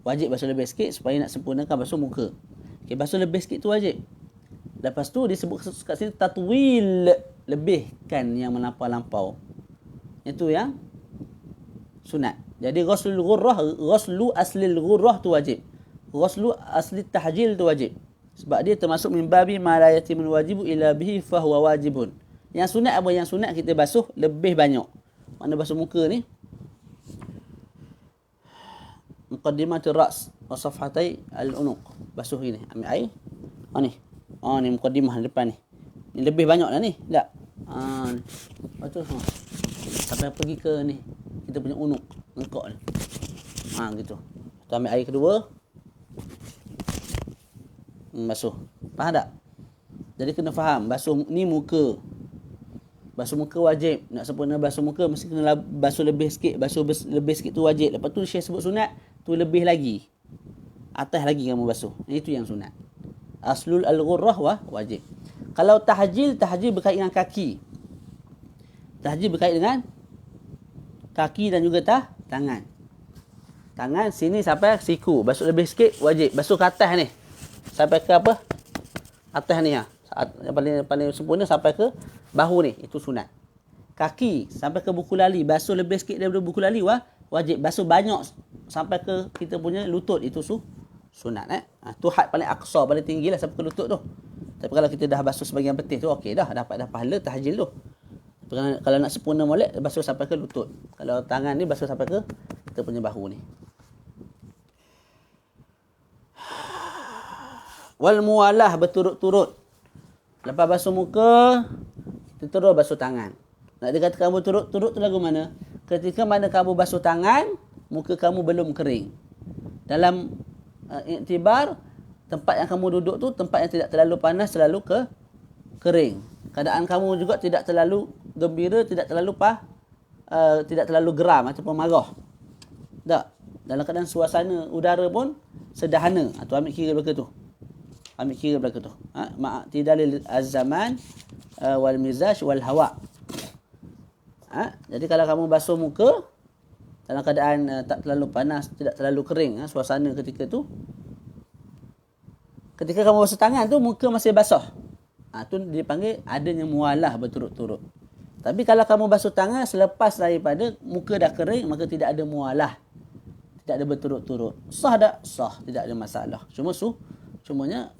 Wajib basuh lebih sikit supaya nak sempurnakan basuh muka. Okay, basuh lebih sikit tu wajib. Lepas tu disebut kat sini tatwil, lebihkan yang melampau-lampau. Itu yang sunat. Jadi ghuslu aslil ghurrah tu wajib. Ghuslu asli tahjil tu wajib. Sebab dia termasuk min babi ma la yatimul wajibu illa bihi fa huwa wajibun. Yang sunat apa? Yang sunat kita basuh lebih banyak. Mana basuh muka ni? Muqaddimatul ra's wa safhatai al-unuq. Basuh ini, ambil air. Ni. Ni muqaddimah depan ni. Ni lebih banyak lah ni. Tak? Lepas tu sampai pergi ke ni. Kita punya unuq, lengkok ni. Gitu. Kita ambil air kedua. Basuh. Faham tak? Jadi kena faham, basuh ni muka. Basuh muka wajib. Nak sempurna basuh muka mesti kena basuh lebih sikit. Basuh lebih sikit tu wajib. Lepas tu Syekh sebut sunat, tu lebih lagi. Atas lagi kamu basuh. Itu yang sunat. Aslul al-ghurrah wajib. Kalau tahjil berkait dengan kaki. Tahjil berkait dengan kaki dan juga tangan. Tangan sini sampai siku. Basuh lebih sikit wajib. Basuh ke atas ni. Sampai ke apa? Atas ni yang paling sempurna sampai ke bahu ni. Itu sunat. Kaki sampai ke buku lali. Basuh lebih sikit daripada buku lali wajib. Basuh banyak sampai ke kita punya lutut. Itu sunat. Tu had paling aqsa, paling tinggi lah sampai ke lutut tu. Tapi kalau kita dah basuh sebagian betis tu okey dah. Dapat pahala tahjil tu. Tapi kalau nak sempurna molek, basuh sampai ke lutut. Kalau tangan ni basuh sampai ke kita punya bahu ni. Wal muwalah, berturut-turut. Lepas basuh muka, kita terus basuh tangan. Nak dikatakan berturut-turut tu lagu mana? Ketika mana kamu basuh tangan, muka kamu belum kering. Dalam iktibar, tempat yang kamu duduk tu tempat yang tidak terlalu panas, terlalu kering. Keadaan kamu juga tidak terlalu gembira, tidak terlalu geram ataupun marah. Tak. Dalam keadaan suasana udara pun sederhana. Atau ambil kira belaka tu. Ambil kira belaka tu. Ma'tidalil az-zaman wal mizaj wal hawa. Jadi kalau kamu basuh muka dalam keadaan tak terlalu panas, tidak terlalu kering, suasana ketika tu. Ketika kamu basuh tangan tu, muka masih basah. Tu dipanggil adanya mualah berturut-turut. Tapi kalau kamu basuh tangan selepas daripada muka dah kering, maka tidak ada mualah. Tidak ada berturut-turut. Sah tak? Sah. Tidak ada masalah. Cumanya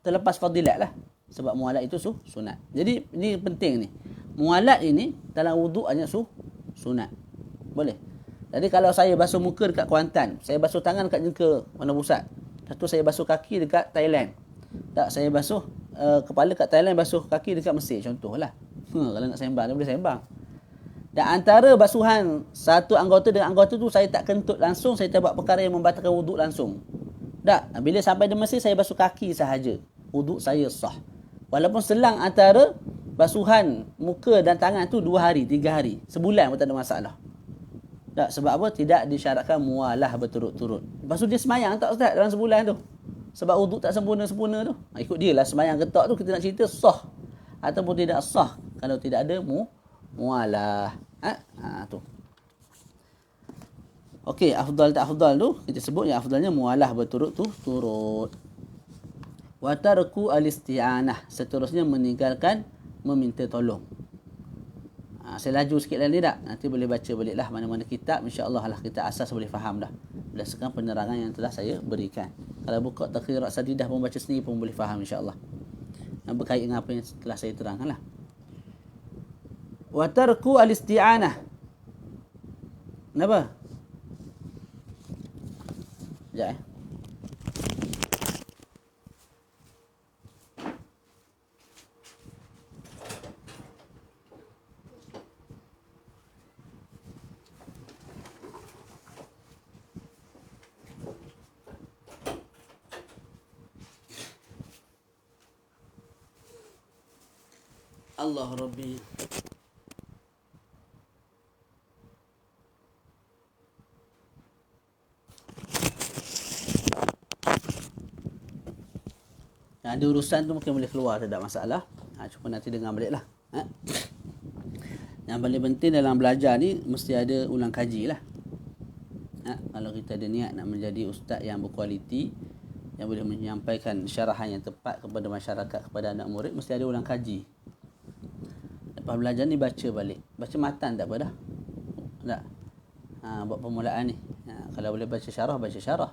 terlepas fadilat lah. Sebab mualat itu sunat. Jadi ini penting ni. Mualat ini dalam wuduk hanya sunat. Boleh. Jadi kalau saya basuh muka dekat Kuantan, saya basuh tangan dekat Jengka, Bandar Pusat. Lepas tu saya basuh kaki dekat Thailand. Tak, saya basuh kepala kat Thailand, basuh kaki dekat Mesir, contohlah. Kalau nak sembang, dia boleh sembang. Dan antara basuhan satu anggota dengan anggota tu, saya tak kentut langsung, saya tak buat perkara yang membatalkan wuduk langsung. Tak, bila sampai di Mesir, saya basuh kaki sahaja. Wuduk saya sah. Walaupun selang antara basuhan muka dan tangan tu 2 hari, 3 hari. Sebulan pun tak ada masalah. Tak, sebab apa? Tidak disyaratkan mualah berturut-turut. Lepas tu dia semayang tak Ustaz dalam sebulan tu? Sebab wuduk tak sempurna-sempurna tu. Ikut dia lah semayang ketak tu, kita nak cerita sah ataupun tidak sah kalau tidak ada mualah. Tu. Okey, afdal tak afdal tu kita sebut yang afdalnya mualah berturut-turut. Wa tarku al-isti'anah, seterusnya meninggalkan meminta tolong. Saya laju sikit lagi tak? Nanti boleh baca baliklah mana-mana kitab, insya-Allah lah kita asas boleh faham dah berdasarkan penerangan yang telah saya berikan. Kalau buka Taqrirat Sadidah pun baca sendiri pun boleh faham insya-Allah. Berkait dengan apa yang telah saya terangkanlah. Wa tarku al-isti'anah. Kenapa? Sekejap Allah Rabbi. Ada urusan tu mungkin boleh keluar, tak ada masalah. Cuma nanti dengar balik lah. Yang paling penting dalam belajar ni mesti ada ulang kaji lah. Kalau kita ada niat nak menjadi ustaz yang berkualiti, yang boleh menyampaikan syarahan yang tepat kepada masyarakat, kepada anak murid, mesti ada ulang kaji. Lepas belajar ni baca balik. Baca matan tak apa dah. Tak. Buat permulaan ni. Kalau boleh baca syarah, baca syarah.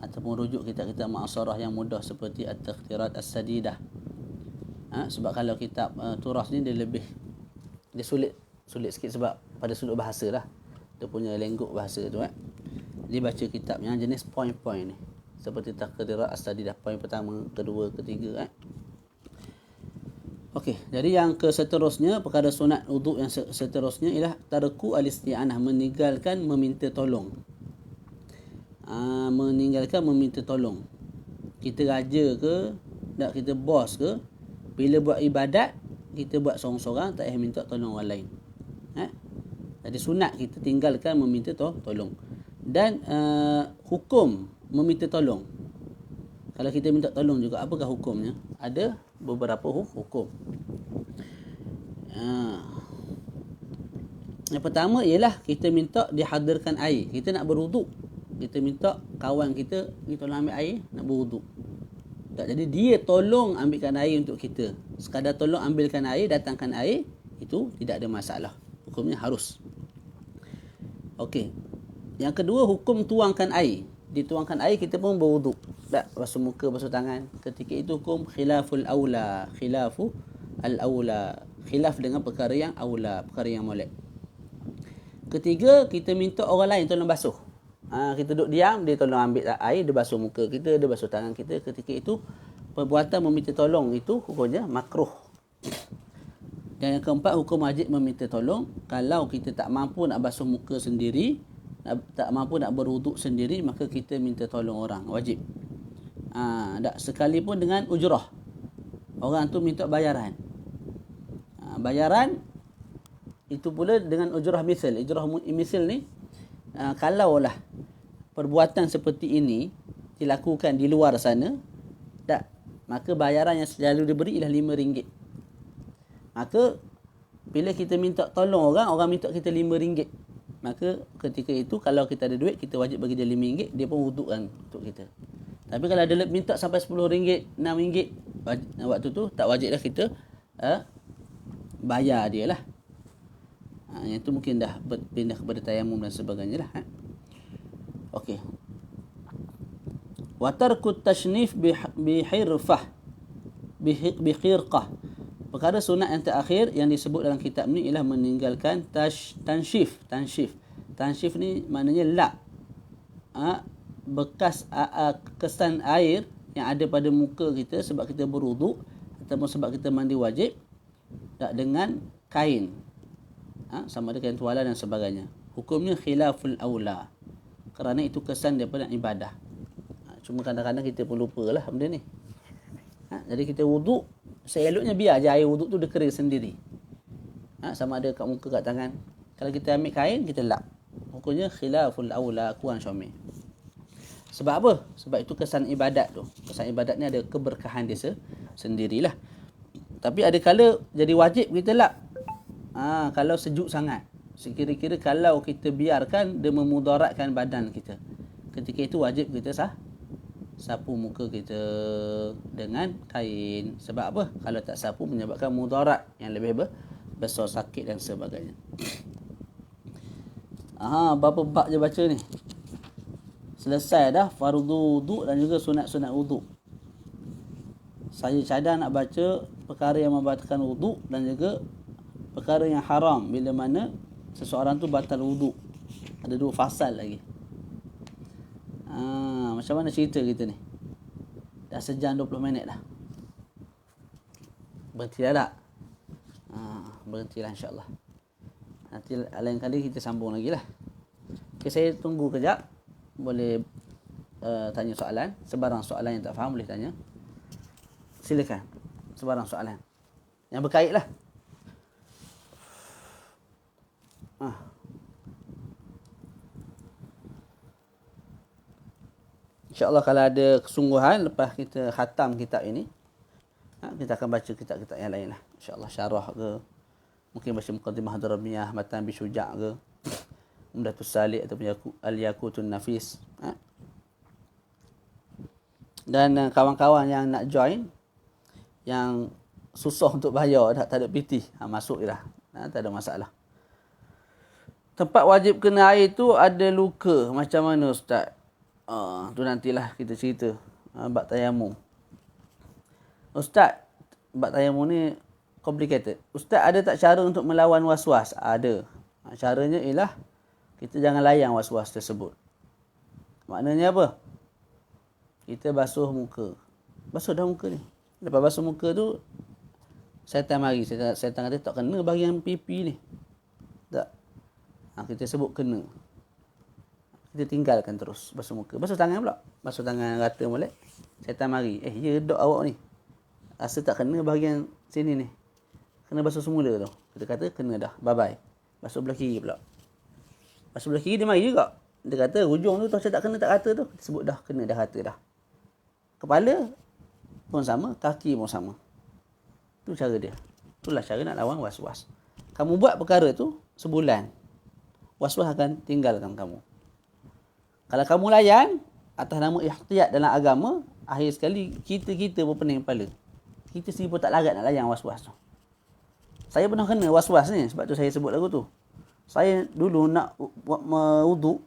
Ataupun rujuk kitab-kitab ma'asarah yang mudah seperti At-Takhtirat As-Sadidah. Sebab kalau kitab turas ni dia sulit sikit sebab pada sudut bahasa lah. Dia punya lengguk bahasa tu. Dia baca kitab yang jenis point-point ni. Seperti Takhtirat As-Sadidah, point pertama, kedua, ketiga. Okey, jadi yang seterusnya, perkara sunat wuduk yang seterusnya ialah tarku al-isti'anah, meninggalkan meminta tolong. Meninggalkan meminta tolong. Kita raja ke, tak, kita bos ke, bila buat ibadat kita buat seorang-seorang, tak payah minta tolong orang lain. Jadi sunat kita tinggalkan meminta tolong. Dan hukum meminta tolong, kalau kita minta tolong juga, apakah hukumnya? Ada beberapa hukum. Yang pertama ialah kita minta dihadirkan air. Kita nak berwuduk, kita minta kawan kita tolong ambil air, nak berwuduk. Tak, jadi dia tolong ambilkan air untuk kita. Sekadar tolong ambilkan air, datangkan air, itu tidak ada masalah. Hukumnya harus. Okey. Yang kedua, hukum tuangkan air. Dituangkan air, kita pun berwuduk. Tak, basuh muka, basuh tangan. Ketika itu hukum khilaful aula. Khilafu al-aula. Khilaf dengan perkara yang aula, perkara yang molek. Ketiga, kita minta orang lain tolong basuh. Kita duduk diam, dia tolong ambil air, dia basuh muka kita, dia basuh tangan kita. Ketika itu, perbuatan meminta tolong itu hukumnya makruh. Dan yang keempat, hukum wajib meminta tolong. Kalau kita tak mampu nak basuh muka sendiri, tak mampu nak berwuduk sendiri, maka kita minta tolong orang, wajib. Sekalipun dengan ujrah. orang tu minta bayaran. Bayaran itu pula dengan ujrah misal. Ujrah misal ni, kalaulah perbuatan seperti ini dilakukan di luar sana, tak, maka bayaran yang selalu diberi ialah RM5. Maka bila kita minta tolong orang minta kita RM5. Maka ketika itu kalau kita ada duit, kita wajib bagi dia RM5, dia pun wudukkan untuk kita. Tapi kalau dia minta sampai RM10, RM6, waktu tu tak wajib dah kita bayar dia lah. Yang tu mungkin dah pindah kepada tayamum dan sebagainya lah. Okey. Wa tarku tashnif bihirfah bikhirqah. Perkara sunat yang terakhir yang disebut dalam kitab ni ialah meninggalkan tanshif. Tanshif ni maknanya lap bekas kesan air yang ada pada muka kita sebab kita berwuduk ataupun sebab kita mandi wajib dengan kain. Sama ada kain tuala dan sebagainya. Hukumnya khilaful aula. Kerana itu kesan daripada ibadah. Cuma kadang-kadang kita pun lupalah benda ni. Jadi kita wuduk, seeloknya biar je air wuduk tu dia kering sendiri. Sama ada kat muka, kat tangan. Kalau kita ambil kain, kita lap. Hukumnya khilaful aula, kurang syamil. Sebab apa? Sebab itu kesan ibadat tu. Kesan ibadat ni ada keberkahan dia sendirilah. Tapi ada kala jadi wajib kita lap. Kalau sejuk sangat. Sekira-kira kalau kita biarkan, dia memudaratkan badan kita. Ketika itu wajib kita sapu muka kita dengan kain. Sebab apa? Kalau tak sapu menyebabkan mudarat yang lebih besar, sakit dan sebagainya. Berapa bab je baca ni? Selesai dah fardu wuduk dan juga sunat-sunat wuduk. Saya cadang nak baca perkara yang membatalkan wuduk dan juga perkara yang haram bila mana seseorang tu batal wuduk. Ada 2 fasal lagi. Macam mana cerita kita ni? Dah sejam 20 minit dah. Berhenti dah tak? Berhentilah insyaAllah. Nanti lain kali kita sambung lagi lah. Okay, saya tunggu kejap. Boleh tanya soalan. Sebarang soalan yang tak faham boleh tanya. Silakan. Sebarang soalan yang berkait lah. InsyaAllah kalau ada kesungguhan lepas kita khatam kitab ini, kita akan baca kitab-kitab yang lain lah. InsyaAllah syarah ke, mungkin baca Muqaddimah Hadramiyah, Matan Bisyuja' ke, Umdatus Salik ataupun Al-Yakutun Nafis. Dan kawan-kawan yang nak join, yang susah untuk bayar, tak ada PT, masuk je lah. Tak ada masalah. Tempat wajib kena air tu ada luka. Macam mana Ustaz? Tu nantilah kita cerita. Bab tayamum. Ustaz, bab tayamum ni complicated. Ustaz, ada tak cara untuk melawan was-was? Ada. Caranya ialah kita jangan layan was-was tersebut. Maknanya apa? Kita basuh muka. Basuh dah muka ni. Lepas basuh muka tu, syaitan mari. Syaitan kata tak kena bahagian pipi ni. Tak. Kita sebut kena. Kita tinggalkan terus basuh muka. Basuh tangan pula. Basuh tangan rata molek. Syaitan mari. Ya dok awak ni. Rasa tak kena bahagian sini ni. Kena basuh semula tu. Kita kata kena dah. Bye-bye. Basuh belah kiri pula. Basuh belah kiri dia mari juga. Dia kata hujung tu macam tak kena tak rata tu. Kita sebut dah kena dah rata dah. Kepala pun sama. Kaki pun sama. Tu cara dia. Itulah cara nak lawan was-was. Kamu buat perkara tu sebulan. Was-was akan tinggalkan kamu. Kalau kamu layan atas nama ihtiyat dalam agama, akhir sekali kita pun pening kepala. Kita sendiri pun tak larat nak layan was-was tu. Saya pernah kena was-was ni, sebab tu saya sebut lagu tu. Saya dulu nak wuduk,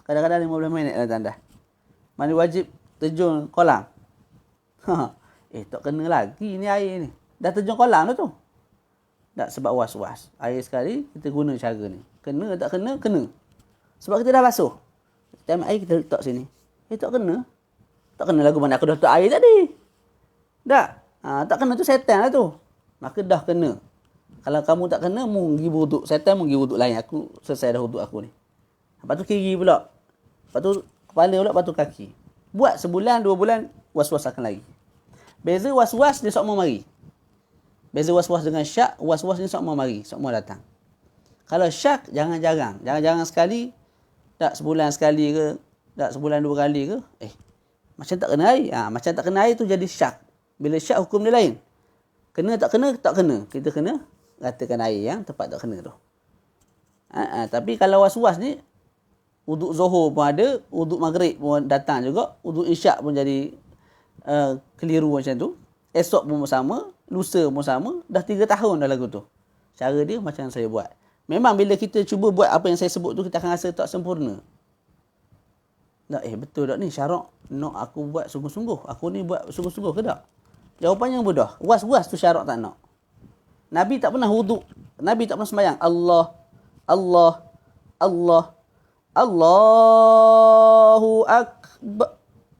kadang-kadang 15 minit dah tanda. Mandi wajib terjun kolam. Tak kena lagi ni air ni. Dah terjun kolam dah tu. Tak, sebab was-was. Akhir sekali kita guna cara ni. Kena tak kena, kena. Sebab kita dah basuh. Kita ambil air, kita letak sini. Tak kena. Tak kena lagu mana aku dah letak air tadi. Tak. Tak kena tu setan lah tu. Maka dah kena. Kalau kamu tak kena, mu pergi wuduk. Setan mu pergi wuduk lain. Aku selesai dah wuduk aku ni. Lepas tu kiri pula. Lepas tu kepala pula, lepas tu kaki. Buat sebulan, 2 bulan, was-was akan lagi. Beza was-was, dia sok mau mari. Beza was-was dengan syak, was-was ni semua mari, semua datang. Kalau syak, jangan-jarang. Jangan-jarang sekali, tak sebulan sekali ke, tak sebulan 2 kali ke, macam tak kena air. Macam tak kena air tu jadi syak. Bila syak hukum dia lain. Kena tak kena, tak kena. Kita kena ratakan air yang tepat tak kena tu. Tapi kalau was-was ni, wuduk zuhur pun ada, wuduk maghrib pun datang juga, wuduk isyak pun jadi keliru macam tu. Esok pun sama, lusa pun sama, dah 3 tahun dah lagu tu. Cara dia macam saya buat. Memang bila kita cuba buat apa yang saya sebut tu, kita akan rasa tak sempurna. Tak, betul tak ni syarak nak aku buat sungguh-sungguh? Aku ni buat sungguh-sungguh ke tak? Jawapannya mudah. Was-was tu syarak tak nak. Nabi tak pernah wuduk. Nabi tak pernah sembahyang. Allah, Allah, Allah, Allahu Akbar,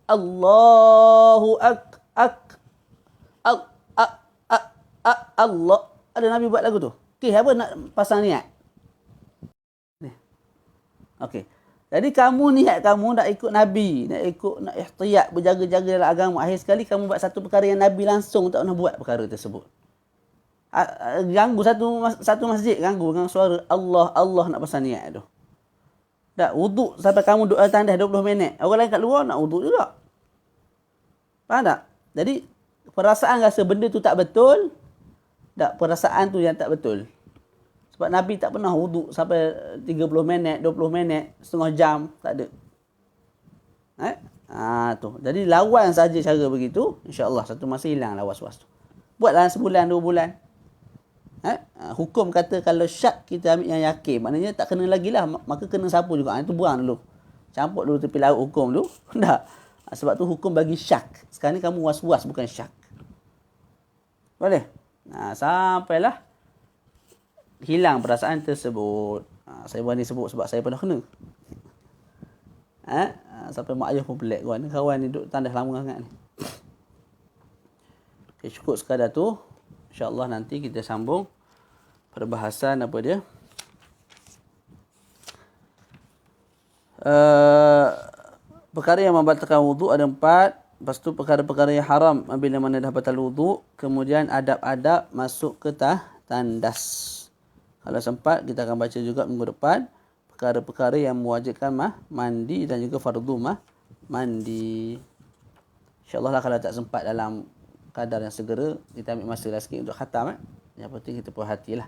Allahu Allah. Ada Nabi buat lagu tu. Okey, apa nak pasang niat? Ni. Okey. Jadi kamu niat kamu nak ikut Nabi, nak ihtiyat, berjaga-jaga dalam agama. Akhir sekali kamu buat satu perkara yang Nabi langsung tak pernah buat perkara tersebut. Ganggu satu masjid, ganggu dengan suara Allah, Allah nak pasang niat tu. Tak, wuduk sampai kamu duduk tandas 20 minit. Orang lain kat luar nak wuduk juga. Faham tak? Jadi, perasaan rasa benda tu tak betul, tak, perasaan tu yang tak betul. Sebab Nabi tak pernah wuduk sampai 30 minit, 20 minit, setengah jam, tak ada. Tu. Jadi, lawan saja cara begitu, insya-Allah satu masa hilanglah was-was tu. Buatlah sebulan, 2 bulan. Hukum kata kalau syak kita ambil yang yakin, maknanya tak kena lagi lah, maka kena sapu juga. Itu buang dulu, campur dulu tepi laut hukum tu. Tak. Sebab tu hukum bagi syak. Sekarang ni kamu was-was bukan syak. Boleh? Sampailah hilang perasaan tersebut. Saya berani sebut sebab saya pernah kena. Sampai mak ayah pun pelik. Kawan ni duduk tandas lama sangat ni. Okay, cukup sekadar tu. InsyaAllah nanti kita sambung perbahasan apa dia. Perkara yang membatalkan wuduk ada 4. Lepas tu perkara-perkara yang haram bila mana dah batal wuduk. Kemudian adab-adab masuk ke tandas. Kalau sempat kita akan baca juga minggu depan. Perkara-perkara yang mewajibkan mandi dan juga fardu mandi. InsyaAllah lah kalau tak sempat dalam kadar yang segera, kita ambil masa lah sikit untuk khatam. Yang penting kita perhatilah.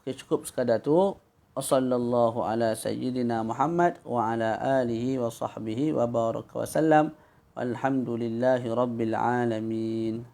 Okey, cukup sekadar tu. Wassallallahu ala sayyidina Muhammad wa ala alihi wa sahbihi wa baraka wa sallam. Walhamdulillahi rabbil alamin.